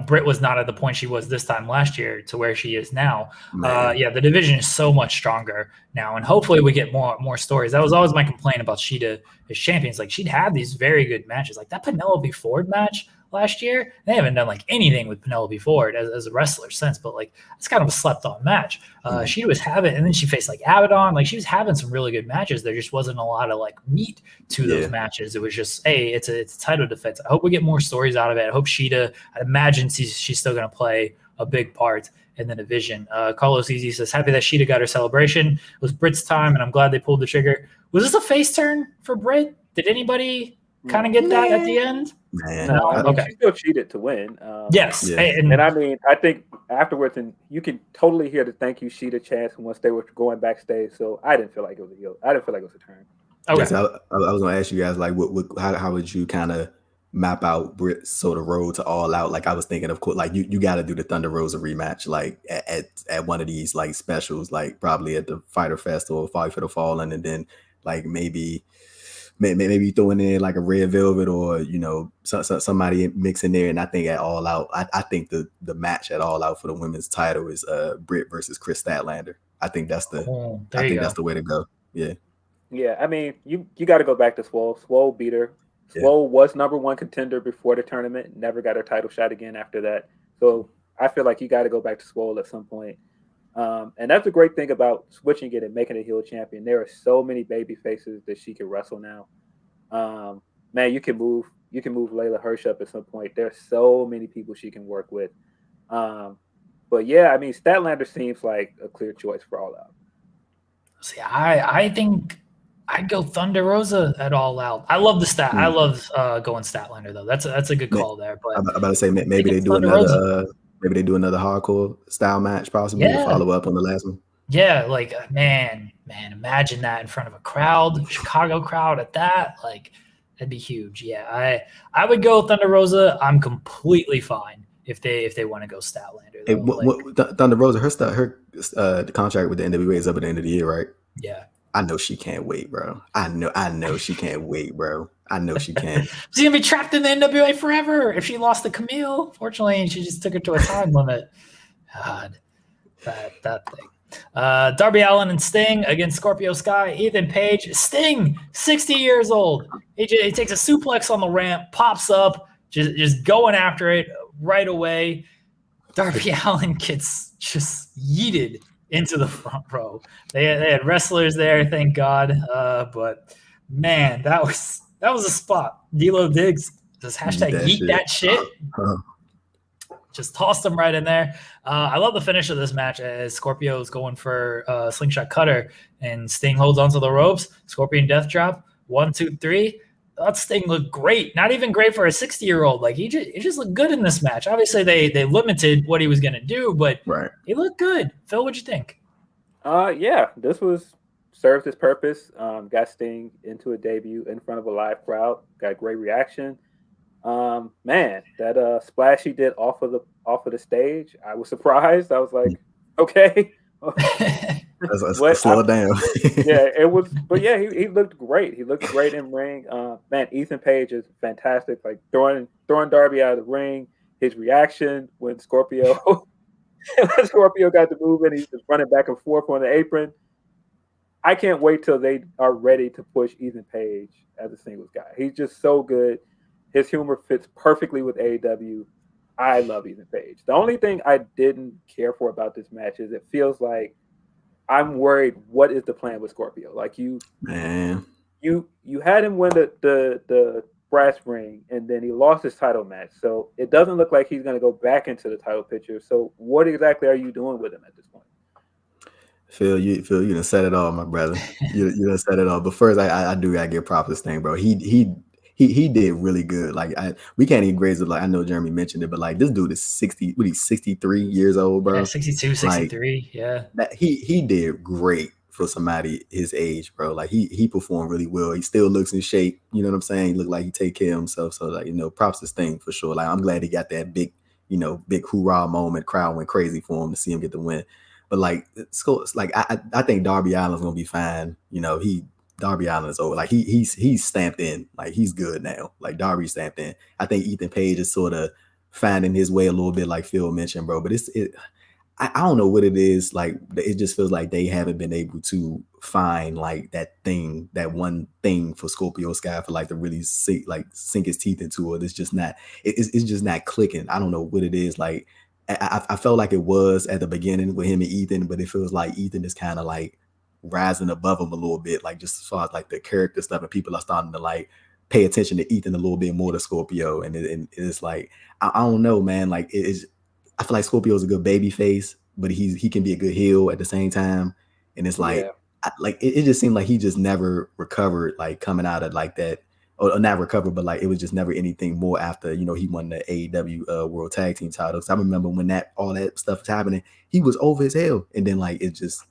Britt was not at the point she was this time last year to where she is now. The division is so much stronger now. And hopefully we get more stories. That was always my complaint about Sheeta as champions. Like she'd had these very good matches, like that Penelope Ford match last year. They haven't done like anything with Penelope Ford as a wrestler since, but like it's kind of a slept on match. She was having, and then she faced like Abaddon. Like she was having some really good matches. There just wasn't a lot of like meat to those matches. It was just, hey, it's a title defense. I hope we get more stories out of it. I hope Sheeta, I imagine she's still going to play a big part in the division. Carlos Easy says, happy that Sheeta got her celebration. It was Britt's time, and I'm glad they pulled the trigger. Was this a face turn for Britt? Did anybody kind of get that at the end? No, I mean, she still cheated to win. Yes. Yeah. And I mean, I think afterwards, and you can totally hear the thank you Sheeta chants once they were going backstage. So I didn't feel like it was a heel. I didn't feel like it was a turn. Okay. Yes, I was going to ask you guys, like, how would you kind of map out Britt's sort of road to All Out? Like, I was thinking, of course, like you got to do the Thunder Rosa rematch, like at one of these like specials, like probably at the Fighter Fest or Fight for the Fallen, and then like maybe throwing in like a Red Velvet or somebody mixing there. And I think at All Out, I think the match at All Out for the women's title is Britt versus Chris Statlander. I think that's the that's the way to go. Yeah, I mean, you got to go back to Swole. Swole beat her. Swole was number one contender before the tournament. Never got her title shot again after that. So I feel like you got to go back to Swole at some point. And that's a great thing about switching it and making a heel champion. There are so many baby faces that she can wrestle now. Man, you can move Layla Hirsch up at some point. There's so many people she can work with. But yeah, I mean, Statlander seems like a clear choice for All Out. See, I think I'd go Thunder Rosa at All Out. I love the stat. I love going Statlander though. That's a good call there. But I'm about to say maybe they do another. Maybe they do another hardcore style match, possibly to follow up on the last one. Yeah, like man, imagine that in front of a crowd, Chicago crowd at that. Like that'd be huge. Yeah, I would go Thunder Rosa. I'm completely fine if they want to go Statlander. Hey, Thunder Rosa, her contract with the NWA is up at the end of the year, right? Yeah. I know she can't wait, bro. I know she can't wait, bro. I know she can. She's gonna be trapped in the NWA forever if she lost to Camille. Fortunately, she just took her to a time limit. God, that thing. Darby Allin and Sting against Scorpio Sky, Ethan Page. Sting, 60 years old. He takes a suplex on the ramp, pops up, just going after it right away. Darby Allin gets just yeeted into the front row. They had wrestlers there, thank God. But man, that was a spot. D'Lo Diggs just hashtag yeet that shit. Just tossed him right in there. I love the finish of this match as Scorpio is going for a slingshot cutter and Sting holds onto the ropes. Scorpion death drop. 1, 2, 3. That Sting looked great. Not even great for a 60-year-old. Like he just looked good in this match. Obviously, they limited what he was going to do, but he looked good. Phil, what'd you think? Yeah, this served its purpose. Got Sting into a debut in front of a live crowd. Got a great reaction. Man, that splash he did off of the stage, I was surprised. I was like, okay. Slow it down. Yeah, it was, but yeah, he looked great. He looked great in ring. Man, Ethan Page is fantastic. Like throwing Darby out of the ring. His reaction when Scorpio got the move and he's just running back and forth on the apron. I can't wait till they are ready to push Ethan Page as a singles guy. He's just so good. His humor fits perfectly with AEW. I love Ethan Page. The only thing I didn't care for about this match is it feels like I'm worried. What is the plan with Scorpio? Like you had him win the brass ring, and then he lost his title match. So it doesn't look like he's going to go back into the title picture. So what exactly are you doing with him at this point? Phil, you done said it all, my brother. You done said it all. But first, I do gotta give props to this thing, bro. He did really good. Like we can't even graze it. Like I know Jeremy mentioned it, but like this dude is 60. What he's 63 years old, bro. Yeah, 62, 63. Like, yeah, that he did great for somebody his age, bro. Like he performed really well. He still looks in shape. You know what I'm saying? He look like he take care of himself. So like props to this thing for sure. Like I'm glad he got that big big hoorah moment. Crowd went crazy for him to see him get the win. But like it's like I think Darby Allin's gonna be fine. Darby Allin is over. Like he's stamped in. Like he's good now. Like Darby's stamped in. I think Ethan Page is sort of finding his way a little bit, like Phil mentioned, bro. But I don't know what it is. Like it just feels like they haven't been able to find like that one thing for Scorpio Sky for like to really sink his teeth into it. It's just not. It's just not clicking. I don't know what it is. Like I felt like it was at the beginning with him and Ethan, but it feels like Ethan is kind of like rising above him a little bit, like just as far as like the character stuff, and people are starting to like pay attention to Ethan a little bit more to Scorpio, and it's like I don't know, man. Like it is. I feel like Scorpio's a good baby face, but he can be a good heel at the same time. And it's like, it just seemed like he just never recovered, like coming out of like that, or not recovered, but like it was just never anything more after, he won the AEW World Tag Team titles. I remember when all that stuff was happening, he was over his hell. And then like, it just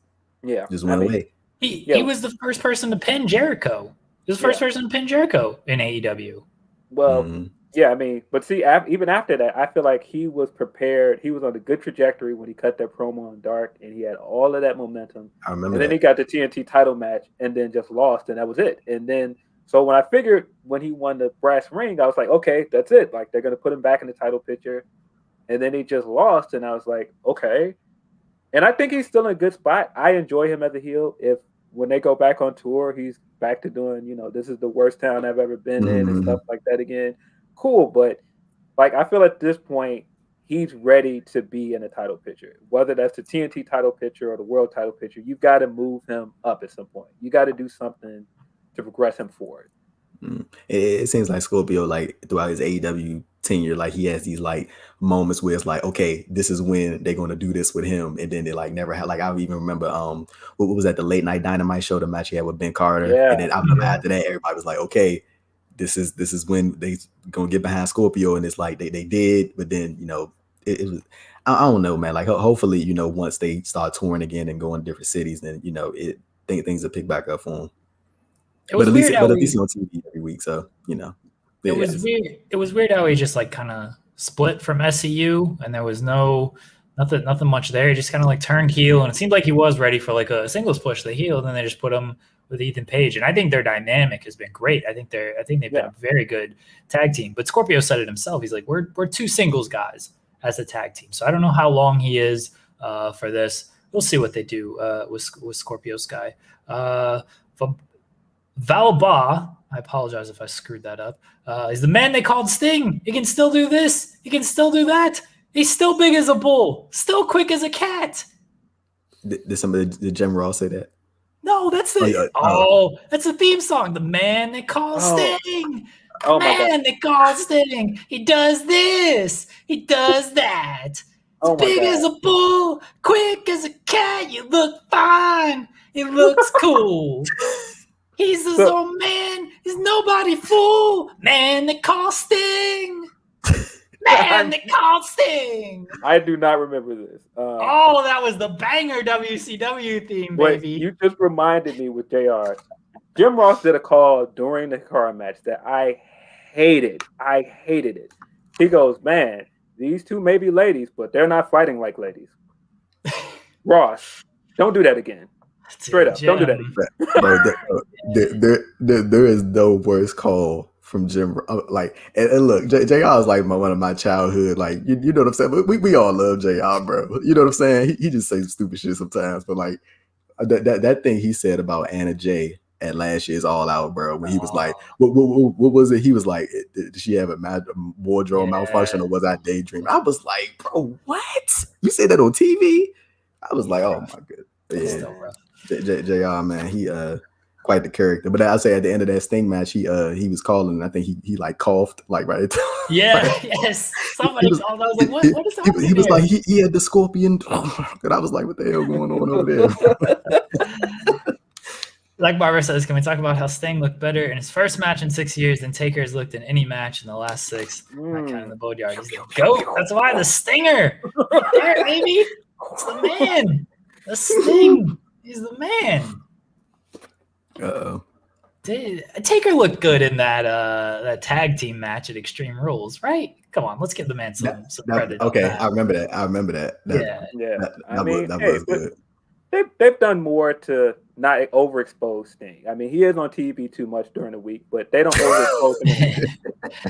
went away. He was the first person to pin Jericho. He was the first person to pin Jericho in AEW. Well, yeah, I mean, but see, even after that, I feel like he was prepared. He was on a good trajectory when he cut that promo on Dark, and he had all of that momentum. I remember. And then he got the TNT title match, and then just lost, and that was it. And then, so when I figured when he won the brass ring, I was like, okay, that's it. Like they're gonna put him back in the title picture, and then he just lost, and I was like, okay. And I think he's still in a good spot. I enjoy him as a heel. If when they go back on tour, he's back to doing, this is the worst town I've ever been in and stuff like that again. Cool, but like I feel at this point he's ready to be in a title picture, whether that's the TNT title picture or the world title picture. You've got to move him up at some point. You got to do something to progress him forward. It seems like Scorpio, like throughout his AEW tenure, like he has these like moments where it's like, okay, this is when they're going to do this with him, and then they like never had. Like I even remember what was that, the Late Night Dynamite show, the match he had with Ben Carter, and then I remember after that everybody was like, okay, this is when they gonna get behind Scorpio, and it's like they did, but then it was I don't know, man. Like hopefully once they start touring again and going to different cities, then things will pick back up for them. But at least on TV every week, so it was weird. It was weird how he just like kind of split from SCU, and there was nothing much there. He just kind of like turned heel, and it seemed like he was ready for like a singles push to the heel. And then they just put him with Ethan Page, and I think their dynamic has been great. I think they've been a very good tag team. But Scorpio said it himself. He's like, we're two singles guys as a tag team. So I don't know how long he is for this. We'll see what they do with Scorpio Sky. Valba, I apologize if I screwed that up, is the man they called Sting. He can still do this. He can still do that. He's still big as a bull, still quick as a cat. Did Jim Ross say that? No, that's that's the theme song. The man they call Sting. Oh my God. Man they call Sting. He does this. He does that. He's big as a bull, quick as a cat. You look fine. He looks cool. He's his own man. He's nobody fool. Man they call Sting. Man they call Sting. I do not remember this. That was the banger WCW theme, baby. You just reminded me with JR. Jim Ross did a call during the car match that I hated. I hated it. He goes, man, these two may be ladies, but they're not fighting like ladies. Ross, don't do that again. Straight up, don't do that again. There is no worse call from Jim. Like, and look, JR is like one of my childhood. Like, you know what I'm saying? But we all love JR, bro. You know what I'm saying? He just says stupid shit sometimes. But like that thing he said about Anna Jay at last year's All Out, bro. When he was like, what was it? He was like, did she have a wardrobe malfunction, or was I daydreaming? I was like, bro, what? You said that on TV? I was like, oh my goodness. Yeah. JR, man, quite the character. But I'll say at the end of that Sting match, he was calling. I think he like coughed like right. Yes. Somebody called. I was like, what is happening? He was like he had the scorpion, and I was like, what the hell going on over there? Like Barbara says, can we talk about how Sting looked better in his first match in 6 years than Taker has looked in any match in the last 6? Kind of in the Boneyard. He's the GOAT. That's why the Stinger. Right there, baby. It's the man. The Sting. He's the man. Uh-oh. Taker looked good in that tag team match at Extreme Rules, right? Come on, let's give the man some credit. Okay, I remember that. That was good. They've done more to not overexpose Sting. I mean, he is on TV too much during the week, but they don't overexpose him.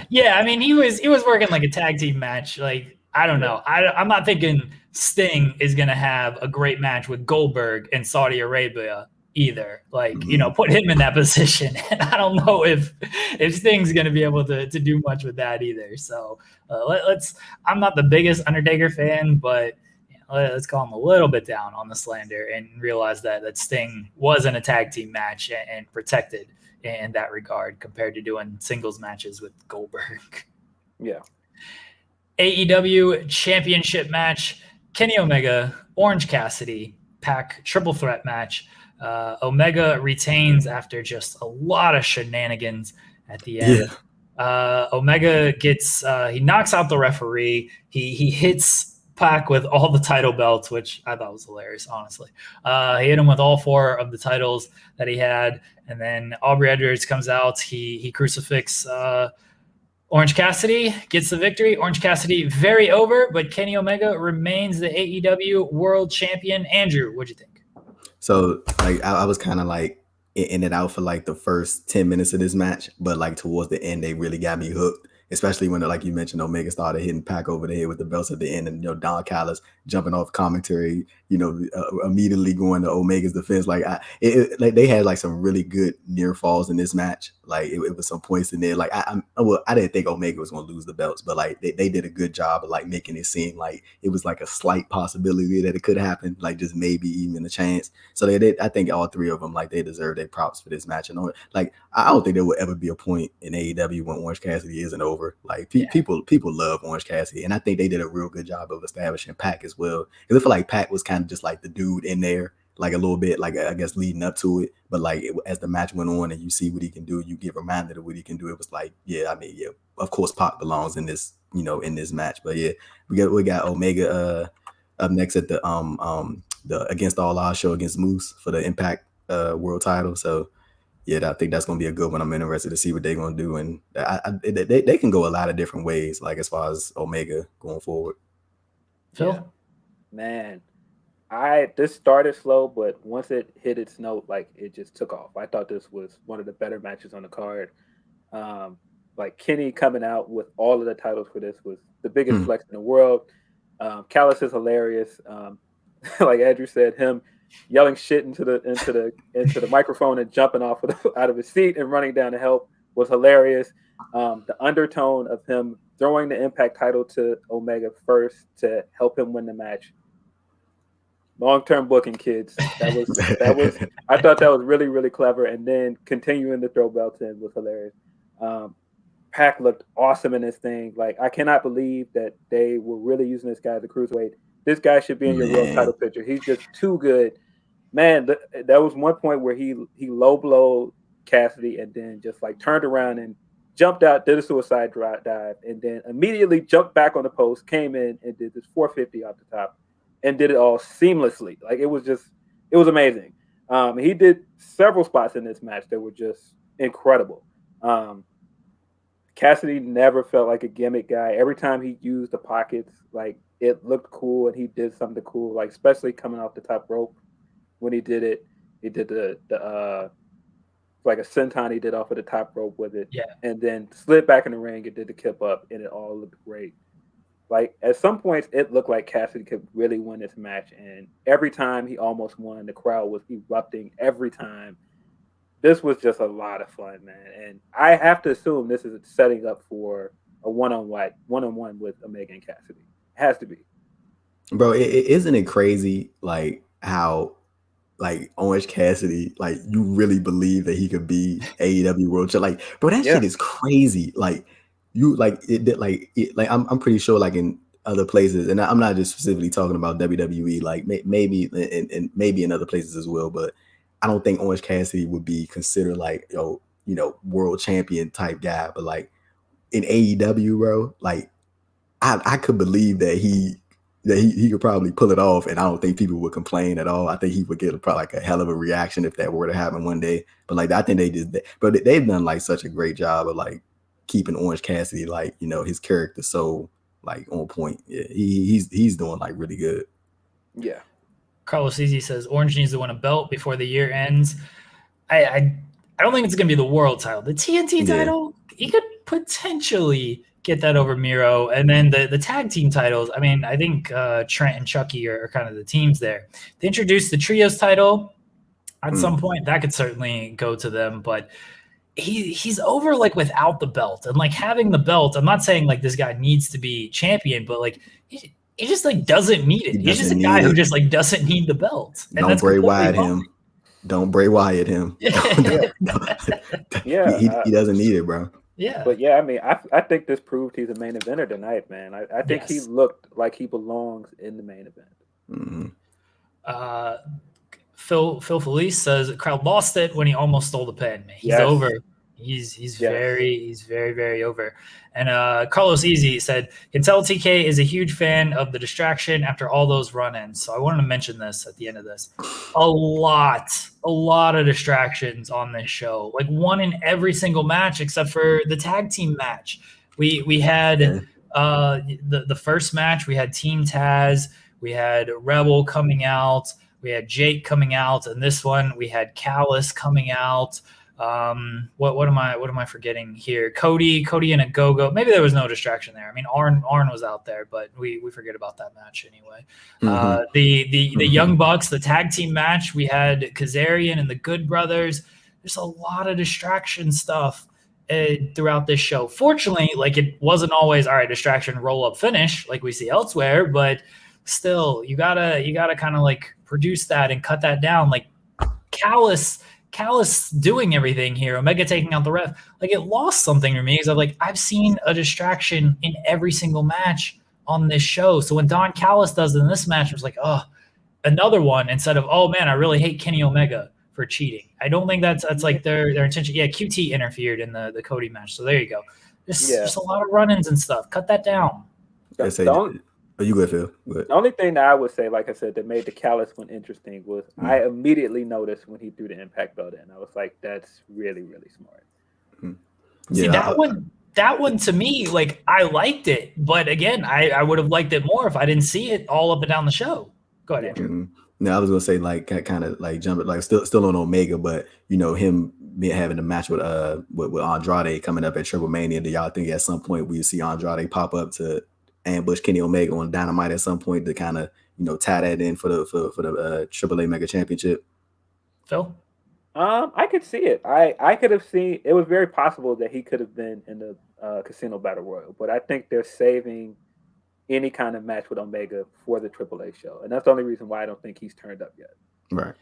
Yeah, I mean, he was working like a tag team match. Like, I don't know. I'm not thinking Sting is gonna have a great match with Goldberg in Saudi Arabia either. Like, put him in that position. And I don't know if Sting's going to be able to do much with that either. So I'm not the biggest Undertaker fan, but let's call him a little bit down on the slander and realize that Sting was in a tag team match and protected in that regard compared to doing singles matches with Goldberg. Yeah. AEW championship match, Kenny Omega, Orange Cassidy, Pac triple threat match. Omega retains after just a lot of shenanigans at the end. Yeah. Omega gets he knocks out the referee. He hits Pac with all the title belts, which I thought was hilarious, honestly. He hit him with all 4 of the titles that he had, and then Aubrey Edwards comes out. He crucifix Orange Cassidy, gets the victory. Orange Cassidy very over, but Kenny Omega remains the AEW World Champion. Andrew, what'd you think? So like I was kind of like in and out for like the first 10 minutes of this match, but like towards the end they really got me hooked, especially when like you mentioned Omega started hitting Pac over the head with the belts at the end, and Don Callis jumping off commentary, immediately going to Omega's defense. Like like they had like some really good near falls in this match. Like it was some points in there. Like I didn't think Omega was going to lose the belts, but like they did a good job of like making it seem like it was like a slight possibility that it could happen, like just maybe even a chance. So they did. I think all 3 of them, like they deserve their props for this match. And like I don't think there will ever be a point in AEW when Orange Cassidy isn't over. Like people love Orange Cassidy, and I think they did a real good job of establishing Pac as well. Because I feel like Pac was kind of just like the dude in there, like a little bit, like I guess leading up to it. But like as the match went on and you see what he can do, you get reminded of what he can do. It was like, of course Pac belongs in this, in this match. But yeah, we got Omega up next at the Against All Odds show against Moose for the Impact World Title. So yeah, I think that's gonna be a good one. I'm interested to see what they're gonna do, and they can go a lot of different ways, like as far as Omega going forward. Phil, yeah. Man, this started slow, but once it hit its note, like it just took off. I thought this was one of the better matches on the card. Like Kenny coming out with all of the titles for this was the biggest flex in the world. Callis is hilarious. Like Andrew said, him yelling shit into the microphone and jumping off out of his seat and running down to help was hilarious. The undertone of him throwing the Impact title to Omega first to help him win the match. Long-term booking, kids. That was. I thought that was really, really clever. And then continuing to throw belts in was hilarious. Pac looked awesome in this thing. Like I cannot believe that they were really using this guy as a cruiserweight. This guy should be in your world title picture. He's just too good, man. There was one point where he low blowed Cassidy and then just like turned around and jumped out, did a suicide dive, and then immediately jumped back on the post, came in and did this 450 off the top, and did it all seamlessly. Like it was amazing. He did several spots in this match that were just incredible. Cassidy never felt like a gimmick guy. Every time he used the pockets, like it looked cool and he did something cool, like especially coming off the top rope when he did it. He did the like a senton he did off of the top rope with it. Yeah. And then slid back in the ring and did the kip up, and it all looked great. Like at some points it looked like Cassidy could really win this match, and every time he almost won, the crowd was erupting every time. This was just a lot of fun, man. And I have to assume this is setting up for a one-on-one with Omega and Cassidy. It has to be. Bro, isn't it crazy like how like Orange Cassidy, like you really believe that he could be AEW World Champion? Like, bro, that shit is crazy. Like, I'm pretty sure like in other places, and I'm not just specifically talking about WWE, like maybe and maybe in other places as well, but I don't think Orange Cassidy would be considered like world champion type guy, but like in AEW, bro, like I could believe that he could probably pull it off, and I don't think people would complain at all. I think he would get probably like a hell of a reaction if that were to happen one day. But like I think they've done like such a great job of like keeping Orange Cassidy like his character so like on point. Yeah, he's doing like really good. Yeah. Carlos Easy says Orange needs to win a belt before the year ends. I don't think it's gonna be the world title. The TNT title, he could potentially get that over Miro, and then the tag team titles. I mean, I think Trent and Chucky are kind of the teams there. They introduced the trios title at some point. That could certainly go to them, but he's over like without the belt, and like having the belt. I'm not saying like this guy needs to be champion, but like he just like doesn't need it. He's just a guy who just like doesn't need the belt. And don't Bray Wyatt him. Don't Bray Wyatt him. Yeah, he doesn't need it, bro. Yeah, but yeah, I mean, I think this proved he's a main eventer tonight, man. I think he looked like he belongs in the main event. Mm-hmm. Phil Felice says the crowd lost it when he almost stole the pin. He's over. He's very, very over. And Carlos Easy said, can tell TK is a huge fan of the distraction after all those run-ins. So I wanted to mention this at the end of this. A lot of distractions on this show. Like one in every single match except for the tag team match. We had the first match, we had Team Taz, we had Rebel coming out, we had Jake coming out, and this one we had Callis coming out. What am I forgetting here? Cody and Ogogo. Maybe there was no distraction there. I mean, Arn was out there, but we forget about that match anyway. The Young Bucks, the tag team match, we had Kazarian and the Good Brothers. There's a lot of distraction stuff throughout this show. Fortunately, like it wasn't always all right. Distraction, roll up, finish like we see elsewhere, but still, you gotta kind of like produce that and cut that down. Like Callis doing everything here, Omega taking out the ref, like it lost something to me because I've seen a distraction in every single match on this show. So when Don Callis does it in this match, it was like, oh, another one instead of, oh man, I really hate Kenny Omega for cheating. I don't think that's like their intention. Yeah, QT interfered in the Cody match. So there you go. Just a lot of run-ins and stuff. Cut that down. You go ahead, Phil. Go ahead. The only thing that I would say, like I said, that made the Callis one interesting was I immediately noticed when he threw the Impact belt in. I was like, that's really, really smart. See, that one to me, like I liked it, but again, I would have liked it more if I didn't see it all up and down the show. Go ahead, Andrew. Mm-hmm. Now I was gonna say like kind of like jump it like still on Omega, but him having a match with Andrade coming up at Triple Mania. Do y'all think at some point we see Andrade pop up to ambush Kenny Omega on Dynamite at some point to kind of tie that in for the AAA Mega Championship? Phil, I could see it. I could have seen it. Was very possible that he could have been in the Casino Battle Royal, but I think they're saving any kind of match with Omega for the AAA show, and that's the only reason why I don't think he's turned up yet. Right.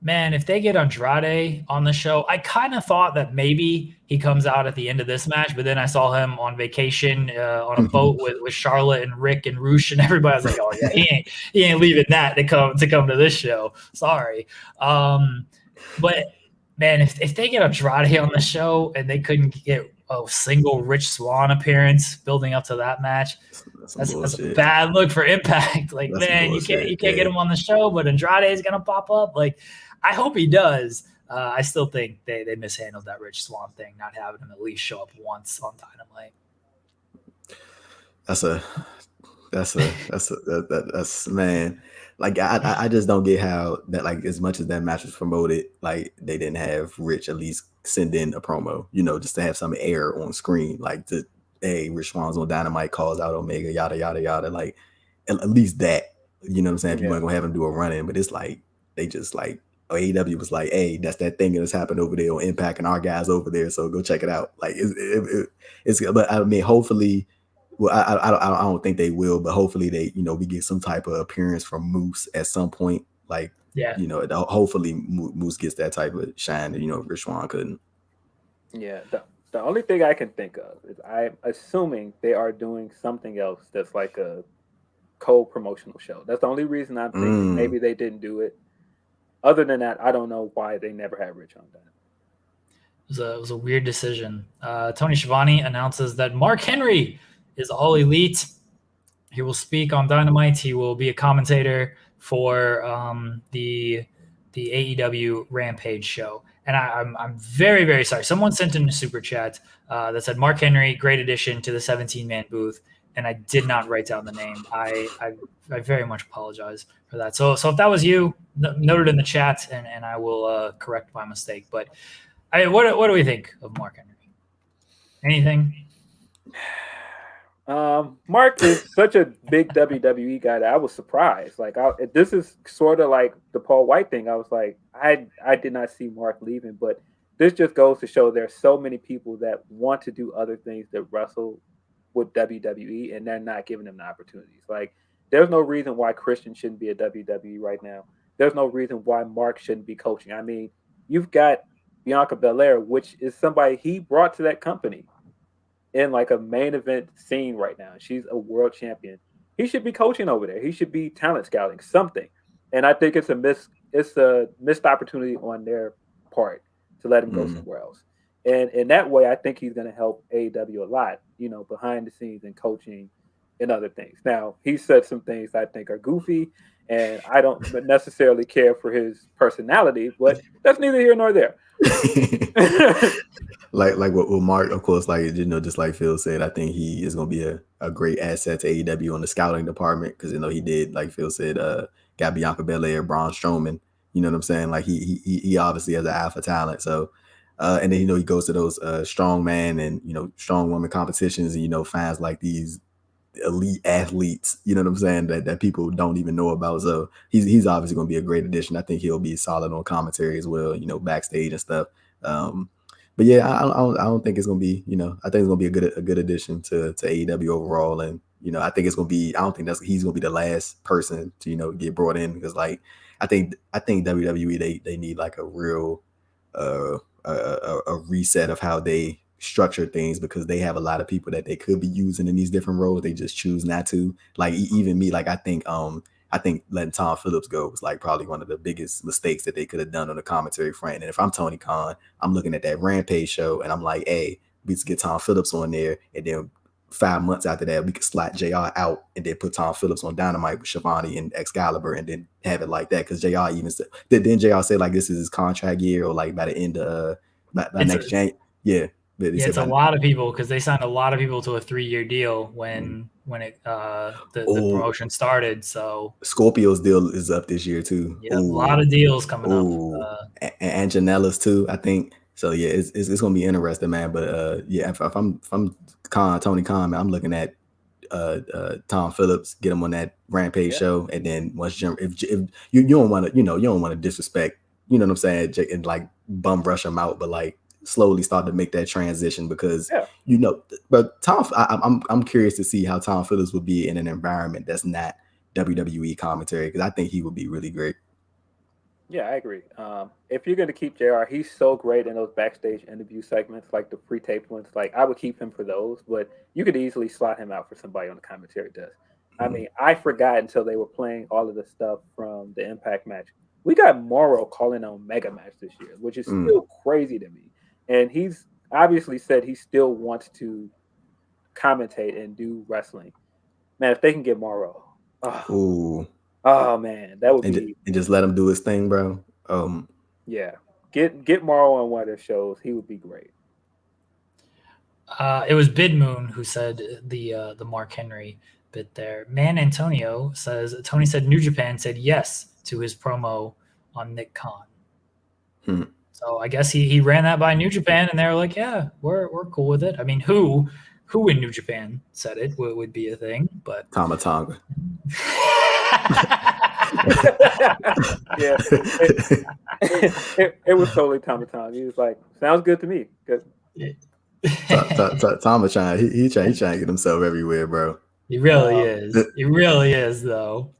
Man, if they get Andrade on the show, I kind of thought that maybe he comes out at the end of this match, but then I saw him on vacation on a boat with Charlotte and Rick and Roosh and everybody. I was like, oh yeah, he ain't leaving that to come to this show. Sorry. But man, if they get Andrade on the show and they couldn't get a single Rich Swann appearance building up to that match, that's a bad look for Impact. Like, that's man, you can't get him on the show, but Andrade is gonna pop up. Like, I hope he does. I still think they mishandled that Rich Swann thing, not having him at least show up once on Dynamite. That's man. Like I just don't get how that, like, as much as that match was promoted, like they didn't have Rich at least send in a promo, just to have some air on screen, like Rich Swann's on Dynamite, calls out Omega, yada yada yada. Like at least that, you know what I'm saying? If you weren't gonna have him do a run in, but it's like they just like AEW was like, hey, that's that thing that's happened over there on Impact, and our guys over there, so go check it out. Like it's but I mean, hopefully. Well, I don't think they will, but hopefully they, we get some type of appearance from Moose at some point, like Yeah. Hopefully Moose gets that type of shine that Rich Swann couldn't. Yeah, the only thing I can think of is I'm assuming they are doing something else that's like a co-promotional show. That's the only reason I'm thinking maybe they didn't do it. Other than that, I don't know why they never had Rich on that. It was a weird decision. Tony Schiavone announces that Mark Henry is All Elite. He will speak on Dynamite. He will be a commentator for the AEW Rampage show. And I'm very, very sorry. Someone sent in a super chat that said Mark Henry, great addition to the 17-man booth. And I did not write down the name. I very much apologize for that. So if that was you, note it in the chat, and I will correct my mistake. But what do we think of Mark Henry? Anything? Mark is such a big WWE guy that I was surprised. Like, this is sort of like the Paul White thing. I was like, I did not see Mark leaving, but this just goes to show there's so many people that want to do other things that wrestle with WWE, and they're not giving them the opportunities. Like, there's no reason why Christian shouldn't be at WWE right now. There's no reason why Mark shouldn't be coaching. I mean, you've got Bianca Belair, which is somebody he brought to that company in like a main event scene right now. She's a world champion. He should be coaching over there. He should be talent scouting, something. And I think it's a missed opportunity on their part to let him go somewhere else. And in that way, I think he's going to help AEW a lot, behind the scenes and coaching and other things. Now, he said some things I think are goofy, and I don't necessarily care for his personality, but that's neither here nor there. like what Mark, of course, just like Phil said, I think he is going to be a great asset to AEW on the scouting department, because he did, like Phil said, got Bianca Belair, Braun Strowman. You know what I'm saying? Like he obviously has an alpha talent. So and then he goes to those strong man and strong woman competitions, and finds like these elite athletes, you know what I'm saying, that people don't even know about. So he's obviously going to be a great addition. I think he'll be solid on commentary as well, backstage and stuff. But yeah, I don't think it's going to be, I think it's going to be a good addition to AEW overall. And I think it's going to be, I don't think he's going to be the last person to get brought in, because like I think WWE they need like a real a reset of how they structure things, because they have a lot of people that they could be using in these different roles. They just choose not to. Like even me, like I think letting Tom Phillips go was like probably one of the biggest mistakes that they could have done on the commentary front. And if I'm Tony Khan, I'm looking at that Rampage show and I'm like, hey, we just get Tom Phillips on there, and then 5 months after that we could slot JR out and then put Tom Phillips on Dynamite with Shivani and Excalibur, and then have it like that. Because JR even said, then JR said like this is his contract year, or like by the end of by next January. Yeah. It's a lot of people, because they signed a lot of people to a 3-year deal when the promotion started. So Scorpio's deal is up this year too. Yeah, a lot of deals coming up. And Janela's too, I think. So yeah, it's gonna be interesting, man. But yeah, if I'm Tony Khan, man, I'm looking at Tom Phillips, get him on that Rampage show, and then once if you don't want to, you don't want to disrespect, you know what I'm saying, and like bum rush him out, but like slowly start to make that transition, because but Tom, I'm curious to see how Tom Phillips would be in an environment that's not WWE commentary, because I think he would be really great. Yeah, I agree. If you're going to keep JR, he's so great in those backstage interview segments, like the pre-taped ones. Like, I would keep him for those, but you could easily slot him out for somebody on the commentary desk. I mean, I forgot until they were playing all of the stuff from the Impact match. We got Morrow calling on Mega Match this year, which is still crazy to me. And he's obviously said he still wants to commentate and do wrestling. Man, if they can get Morrow. Oh man, that would be. And just let him do his thing, bro. Yeah, get Morrow on one of their shows. He would be great. It was Bid Moon who said the Mark Henry bit there. Man Antonio says Tony said New Japan said yes to his promo on Nick Khan. So I guess he ran that by New Japan, and they were like, yeah, we're cool with it. I mean, who in New Japan said it would be a thing, but Tama Tonga. Yeah, it was totally Tama Tonga. He was like, sounds good to me. Tama trying, he trying to get himself everywhere, bro. He really is. He really is, though.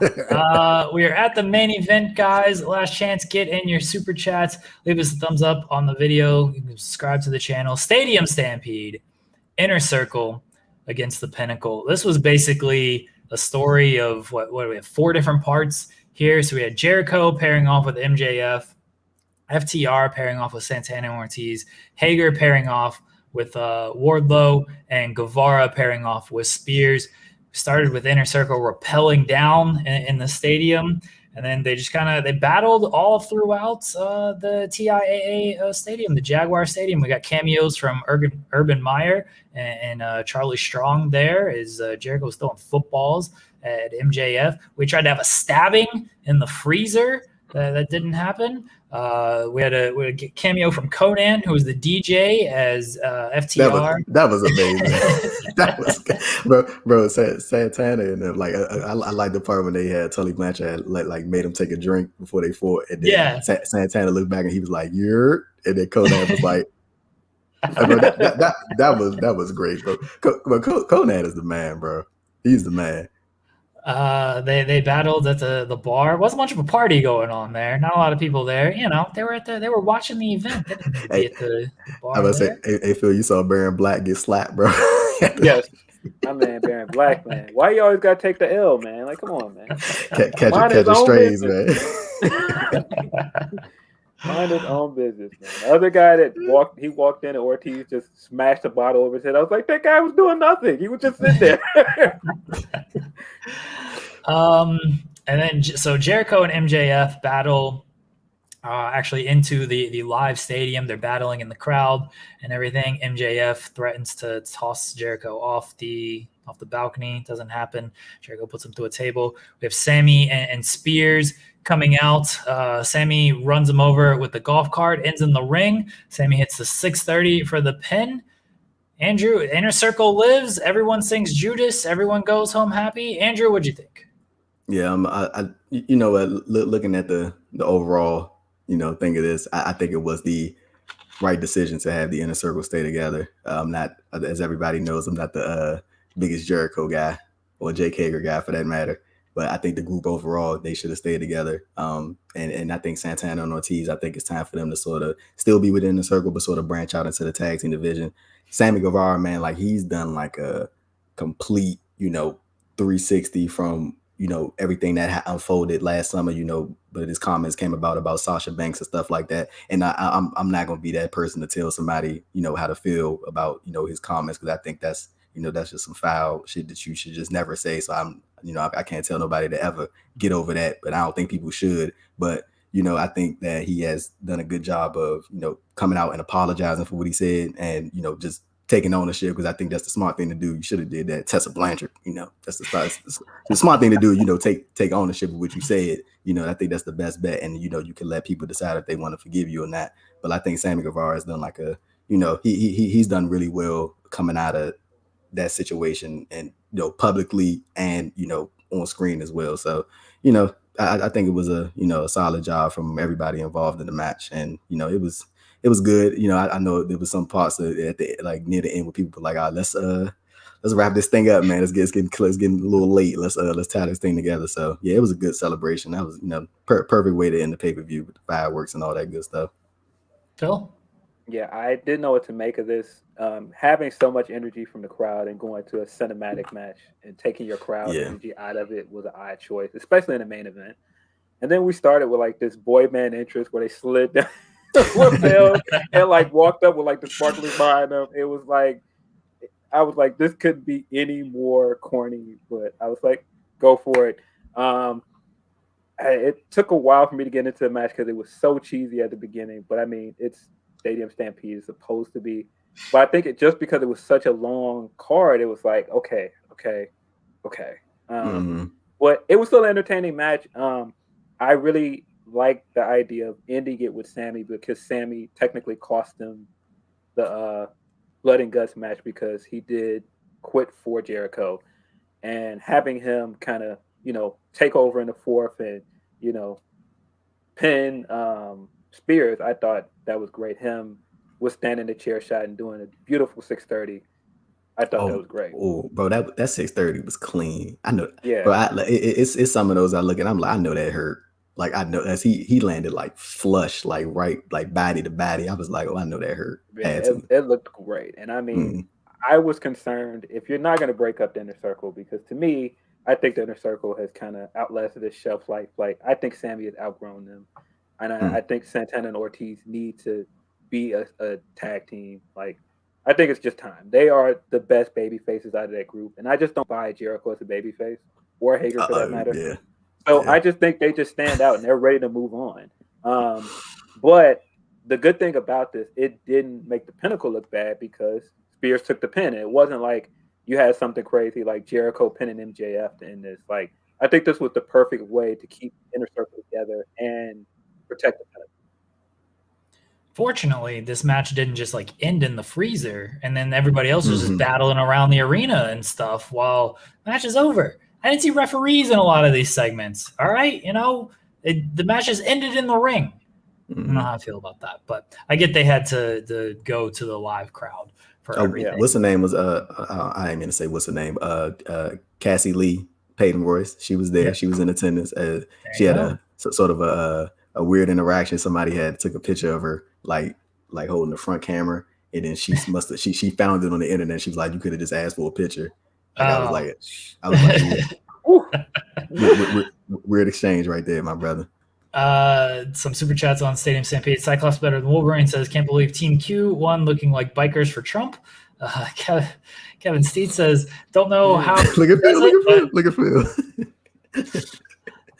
We are at the main event, guys. Last chance, get in your super chats. Leave us a thumbs up on the video. You can subscribe to the channel. Stadium Stampede, Inner Circle against the Pinnacle. This was basically a story of what do we have? 4 different parts here. So we had Jericho pairing off with MJF, FTR pairing off with Santana and Ortiz, Hager pairing off with Wardlow, and Guevara pairing off with Spears. Started with Inner Circle rappelling down in the stadium, and then they just they battled all throughout the TIAA stadium, the Jaguar Stadium. We got cameos from Urban Meyer and Charlie Strong there as Jericho was throwing footballs at MJF. We tried to have a stabbing in the freezer. That didn't happen. We had a cameo from Conan, who was the DJ as FTR. That was amazing. That was bro. Santana and them, like I like the part when they had Tully Blanchard like made him take a drink before they fought, and then Santana looked back and he was like, "You're," and then Conan was like, bro, that was great, bro. Conan is the man, bro. He's the man. They battled at the bar. Wasn't much of a party going on there. Not a lot of people there. They were watching the event. They didn't be at the bar. I was say, hey Phil, you saw Baron Black get slapped, bro. Yes. My man, Baron Black, man. Why you always gotta take the L, man? Like, come on, man. Catch a strays, man. Mind his own business, man. The other guy that walked in and Ortiz just smashed the bottle over his head. I was like, that guy was doing nothing. He was just sitting there. And then so Jericho and MJF battle actually into the live stadium. They're battling in the crowd and everything. MJF threatens to toss Jericho off the balcony. Doesn't happen. Jericho puts him through a table. We have Sammy and Spears coming out. Sammy runs him over with the golf cart, ends in the ring. Sammy hits the 630 for the pin. Andrew, Inner Circle lives. Everyone sings Judas. Everyone goes home happy. Andrew, what'd you think? Yeah, looking at the overall, thing of this, I think it was the right decision to have the Inner Circle stay together. I'm not, as everybody knows, I'm not the biggest Jericho guy or Jake Hager guy for that matter. But I think the group overall, they should have stayed together. And I think Santana and Ortiz, I think it's time for them to sort of still be within the circle, but sort of branch out into the tag team division. Sammy Guevara, man, like he's done like a complete, 360 from, everything that unfolded last summer, but his comments came about Sasha Banks and stuff like that. And I'm not going to be that person to tell somebody, how to feel about, his comments, because I think that's just some foul shit that you should just never say. So I can't tell nobody to ever get over that, but I don't think people should. But, I think that he has done a good job of, coming out and apologizing for what he said and, just taking ownership, because I think that's the smart thing to do. You should have did that. Tessa Blanchard, that's the smart thing to do, take ownership of what you said. I think that's the best bet. And, you can let people decide if they want to forgive you or not. But I think Sammy Guevara has done like he's done really well coming out of that situation and, publicly and, on screen as well. So, I think it was a solid job from everybody involved in the match. And, it was good. I know there was some parts at the, like near the end where people were like, let's wrap this thing up, man. It's getting a little late. Let's tie this thing together. So yeah, it was a good celebration. That was, perfect way to end the pay-per-view with the fireworks and all that good stuff. Phil? Yeah, I didn't know what to make of this. Having so much energy from the crowd and going to a cinematic match and taking your crowd energy out of it was an odd choice, especially in the main event. And then we started with like this boy band entrance where they slid down and like walked up with like the sparklers behind them. It was like, I was like, this couldn't be any more corny, but I was like, go for it. It took a while for me to get into the match because it was so cheesy at the beginning. But I mean, it's Stadium Stampede is supposed to be. But I think just because it was such a long card, it was like, okay. But it was still an entertaining match. I really like the idea of ending it with Sammy because Sammy technically cost him the Blood and Guts match because he did quit for Jericho, and having him kind of take over in the fourth and pin Spears, I thought that was great. Him withstanding the chair shot and doing a beautiful 630. I thought that was great. Oh, bro, that 630 was clean. I know, Yeah. bro. It's some of those I look at. I'm like, I know that hurt. Like I know as he landed like flush, like right, like body to body. I was like, oh, I know that hurt. It looked great, and I mean, I was concerned if you're not going to break up the inner circle, because to me, I think the inner circle has kind of outlasted its shelf life. Like I think Sammy has outgrown them, and I think Santana and Ortiz need to be a tag team. Like I think it's just time. They are the best baby faces out of that group, and I just don't buy Jericho as a baby face or Hager for that matter. Yeah. So I just think they just stand out and they're ready to move on. But the good thing about this, it didn't make the Pinnacle look bad because Spears took the pin. It wasn't like you had something crazy like Jericho pinning MJF to end this. Like I think this was the perfect way to keep Inner Circle together and protect the Pinnacle. Fortunately, this match didn't just like end in the freezer and then everybody else was just battling around the arena and stuff while match is over. I didn't see referees in a lot of these segments. All right. The match just ended in the ring. I don't know how I feel about that, but I get they had to go to the live crowd for everything. What's her name was I didn't mean to say what's her name. Cassie Lee Peyton Royce. She was there. Yeah. She was in attendance. She had a sort of a weird interaction. Somebody took a picture of her like holding the front camera, and then she found it on the internet. She was like, you could have just asked for a picture. I was like, weird exchange right there, my brother. Some super chats on Stadium Stampede. Cyclops better than Wolverine says, can't believe Team Q won looking like bikers for Trump. Kevin Steed says, don't know how. Look at Phil.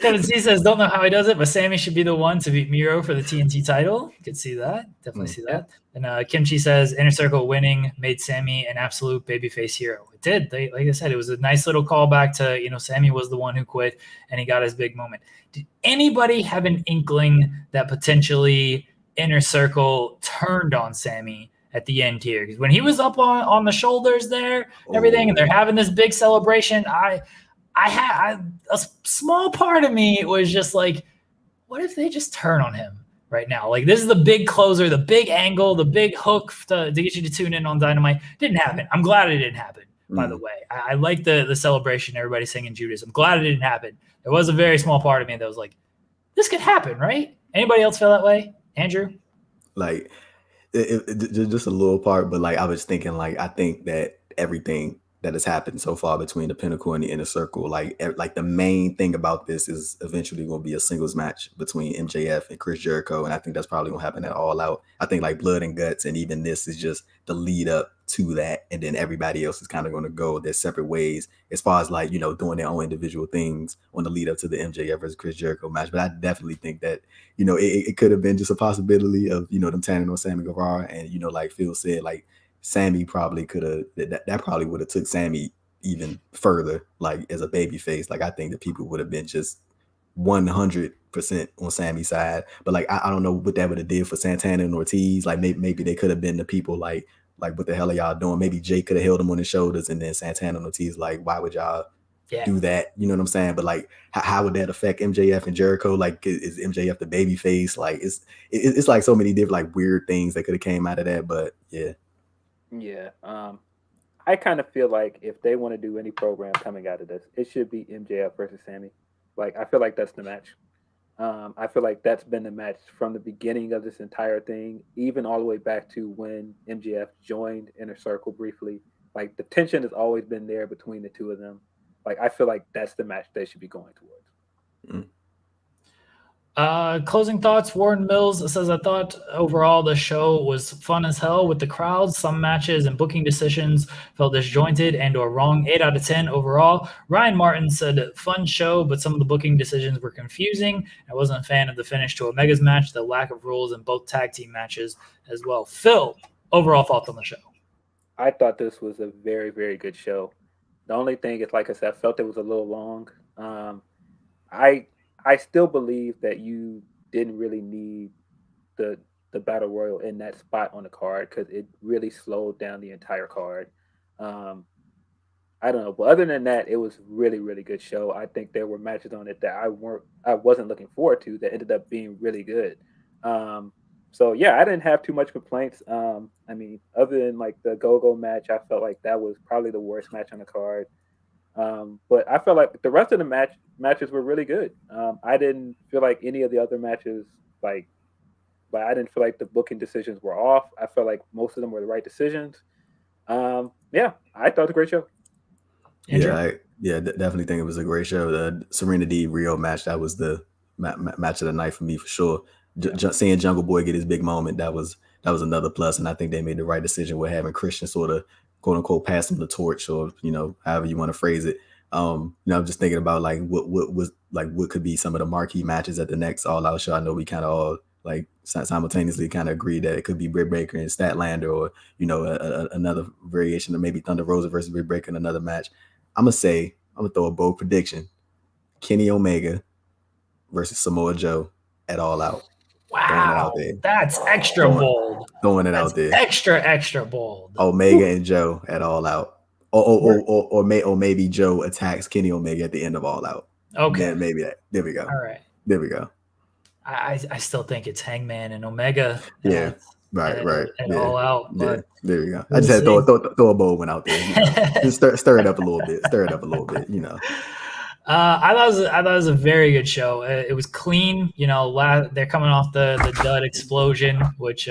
Kevin C says, don't know how he does it, but Sammy should be the one to beat Miro for the TNT title. Could see that. Definitely see that. And Kimchi says, Inner Circle winning made Sammy an absolute babyface hero. It did. Like I said, it was a nice little callback to, Sammy was the one who quit and he got his big moment. Did anybody have an inkling that potentially Inner Circle turned on Sammy at the end here? Because when he was up on the shoulders there, everything, and they're having this big celebration, a small part of me was just like, what if they just turn on him right now? Like, this is the big closer, the big angle, the big hook to get you to tune in on Dynamite. Didn't happen. I'm glad it didn't happen, by the way. I like the celebration, everybody singing Judas. I'm glad it didn't happen. There was a very small part of me that was like, this could happen, right? Anybody else feel that way? Andrew? Like, just a little part, but like, I was thinking, like, I think that everything that has happened so far between the Pinnacle and the Inner Circle, like the main thing about this is eventually going to be a singles match between MJF and Chris Jericho, and I think that's probably going to happen at All Out. I think like Blood and Guts, and even this is just the lead up to that, and then everybody else is kind of going to go their separate ways as far as like doing their own individual things on the lead up to the MJF versus Chris Jericho match. But I definitely think that it could have been just a possibility of them turning on Sammy Guevara, and like Phil said, like, Sammy probably could have that probably would have took Sammy even further, like as a baby face. Like I think that people would have been just 100% on Sammy's side. But like I don't know what that would have did for Santana and Ortiz. Like maybe they could have been the people like what the hell are y'all doing? Maybe Jake could have held him on his shoulders, and then Santana and Ortiz like, why would y'all do that? You know what I'm saying? But like how would that affect MJF and Jericho? Like is MJF the baby face? Like it's like so many different like weird things that could have came out of that. But yeah. Yeah, I kind of feel like if they want to do any program coming out of this, it should be MJF versus Sammy. Like, I feel like that's the match. I feel like that's been the match from the beginning of this entire thing, even all the way back to when MJF joined Inner Circle briefly. Like, the tension has always been there between the two of them. Like, I feel like that's the match they should be going towards. Closing thoughts. Warren Mills says, I thought overall the show was fun as hell with the crowds. Some matches and booking decisions felt disjointed and or wrong. 8 out of 10 overall. Ryan Martin said, fun show, but some of the booking decisions were confusing. I wasn't a fan of the finish to Omega's match, the lack of rules in both tag team matches as well. Phil, overall thoughts on the show? I thought this was a very, very good show. The only thing is, like I said, I felt it was a little long. I still believe that you didn't really need the Battle Royal in that spot on the card because it really slowed down the entire card. I don't know, but other than that, it was really, really good show. I think there were matches on it that I wasn't looking forward to that ended up being really good. So yeah, I didn't have too much complaints. I mean, other than like the Go-Go match, I felt like that was probably the worst match on the card. But I felt like the rest of the matches were really good. I didn't feel like any of the other matches but I didn't feel like the booking decisions were off. I felt like most of them were the right decisions. Yeah, I thought it was a great show. Andrew? Definitely think it was a great show. The Serena D Rio match, that was the match of the night for me for sure. Seeing Jungle Boy get his big moment, that was another plus, and I think they made the right decision with having Christian sort of quote unquote pass him the torch, or however you want to phrase it. I'm just thinking about like what could be some of the marquee matches at the next All Out show. I know we kind of all like simultaneously kind of agreed that it could be Britt Baker and Statlander, or another variation of maybe Thunder Rosa versus Britt Baker in another match. I'm gonna throw a bold prediction: Kenny Omega versus Samoa Joe at All Out. Wow, that's extra bold. Throwing it out there. Extra bold. Omega and Joe at All Out. Or maybe Joe attacks Kenny Omega at the end of All Out. Okay. Then maybe that. There we go. All right. There we go. I still think it's Hangman and Omega. Yeah. Right. And All Out. But yeah. There we go. I just had to throw a bold one out there. Just stir it up a little bit. I thought it was a very good show. It was clean. They're coming off the dud explosion, which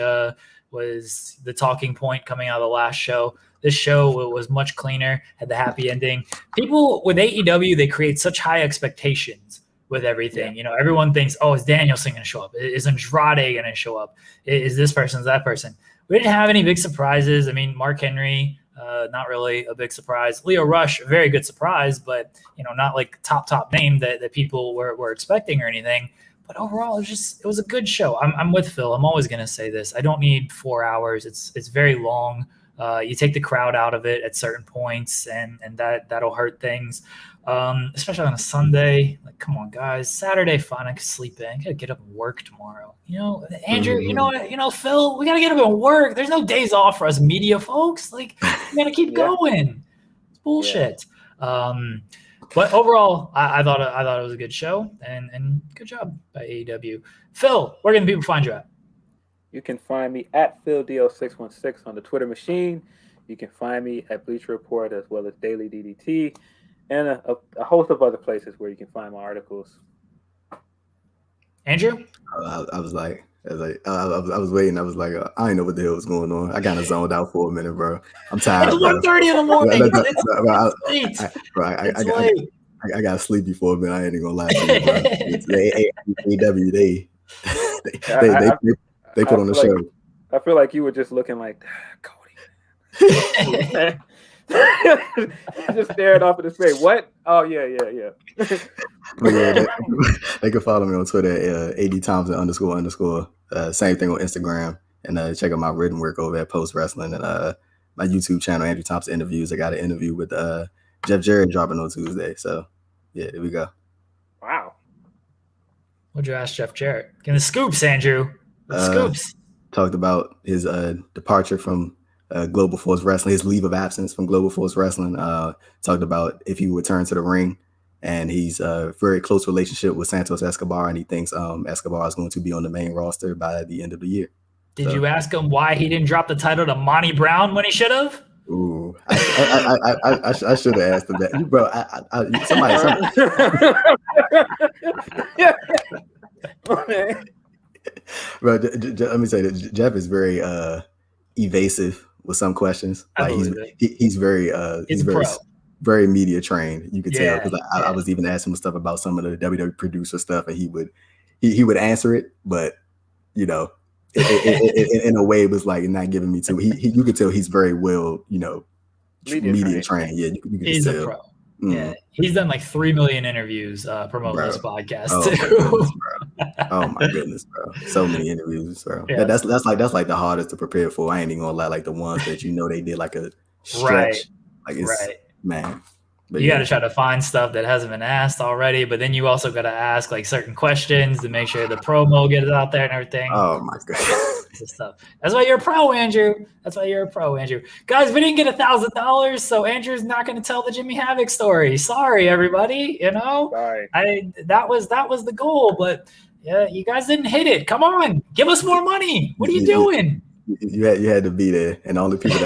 was the talking point coming out of the last show. This show was much cleaner, had the happy ending. People with AEW, they create such high expectations with everything. Yeah. Everyone thinks, oh, is Danielson going to show up? Is Andrade going to show up? Is this person, is that person? We didn't have any big surprises. I mean, Mark Henry, not really a big surprise. Leo Rush, a very good surprise, but not like top name that people were expecting or anything. But overall, it was a good show. I'm with Phil. I'm always going to say this. I don't need 4 hours. It's very long. You take the crowd out of it at certain points, and that'll hurt things, especially on a Sunday. Like, come on, guys. Saturday, fine. I can sleep in. I gotta get up and work tomorrow. Andrew. Mm-hmm. Phil. We gotta get up and work. There's no days off for us media folks. Like, we gotta keep going. It's bullshit. Yeah. But overall, I thought it was a good show, and good job by AEW. Phil, where can people find you at? You can find me at PhilDL616 on the Twitter machine. You can find me at Bleacher Report as well as Daily DDT, and a host of other places where you can find my articles. Andrew? I was waiting. I was like, I didn't know what the hell was going on. I kind of zoned out for a minute, bro. I'm tired. It's 1:30 in the morning. It's late. I got sleepy for a minute. I ain't even gonna lie to you, bro. They put on the show. I feel like you were just looking like, Cody. Just staring off into space. What? Oh, yeah. But yeah, they can follow me on Twitter at AD Thompson __. Same thing on Instagram. And check out my written work over at Post Wrestling, and my YouTube channel, Andrew Thompson Interviews. I got an interview with Jeff Jarrett dropping on Tuesday. So, yeah, there we go. Wow. What'd you ask Jeff Jarrett? Get the scoops, Andrew. Scoops. Talked about his departure from Global Force Wrestling, his leave of absence from Global Force Wrestling. Talked about if he would return to the ring, and he's a very close relationship with Santos Escobar, and he thinks Escobar is going to be on the main roster by the end of the year. Did you ask him why he didn't drop the title to Monty Brown when he should have? Ooh, I should have asked him that, bro. Somebody. Bro, let me say that Jeff is very evasive with some questions. Like he's very very media trained. You could tell, because I was even asking him stuff about some of the WWE producer stuff, and he would answer it, but in a way it was like not giving me to. You could tell he's very well media trained. Yeah, you can he's tell. A pro. Yeah, he's done like 3 million interviews promoting this podcast Oh my goodness, bro! So many interviews, bro. Yeah. That's like the hardest to prepare for. I ain't even gonna lie, like the ones that they did like a stretch. Right. Like it's man. But you got to try to find stuff that hasn't been asked already, but then you also got to ask like certain questions to make sure the promo gets out there and everything. Oh my god. Stuff. That's why you're a pro, Andrew. Guys, we didn't get $1,000, so Andrew's not going to tell the Jimmy Havoc story. Sorry, everybody. Sorry. That was the goal, but Yeah, you guys didn't hit it. Come on, give us more money. What are you doing? You had to be there, and the only people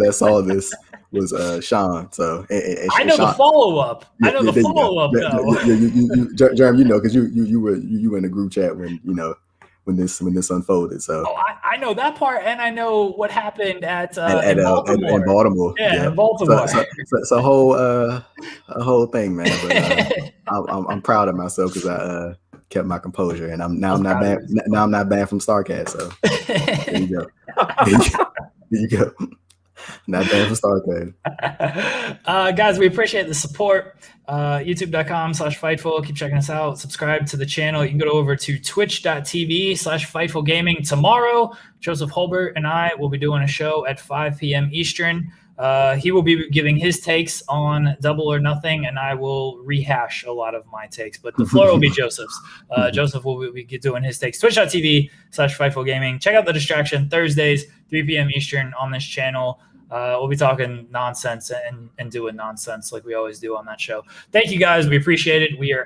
that saw this was Sean. So and I know Sean, the follow up. Yeah, I know the there you go. follow up though. Jeremy, because you were in the group chat when this unfolded. So I know that part, and I know what happened at in Baltimore. In Baltimore. Yeah, in Baltimore. So a whole thing, man. But I'm proud of myself because I kept my composure, and I'm not banned from StarCast. So there you go. There you go. Not banned from StarCast. Guys, we appreciate the support. YouTube.com/Fightful. Keep checking us out. Subscribe to the channel. You can go over to Twitch.tv/Fightful Gaming. Tomorrow, Joseph Holbert and I will be doing a show at 5 p.m. Eastern. He will be giving his takes on Double or Nothing, and I will rehash a lot of my takes, but the floor will be Joseph's. Joseph will be doing his takes. Twitch.tv/Fightful Gaming. Check out The Distraction Thursdays, 3 p.m. Eastern on this channel. We'll be talking nonsense and doing nonsense like we always do on that show. Thank you guys. We appreciate it. We are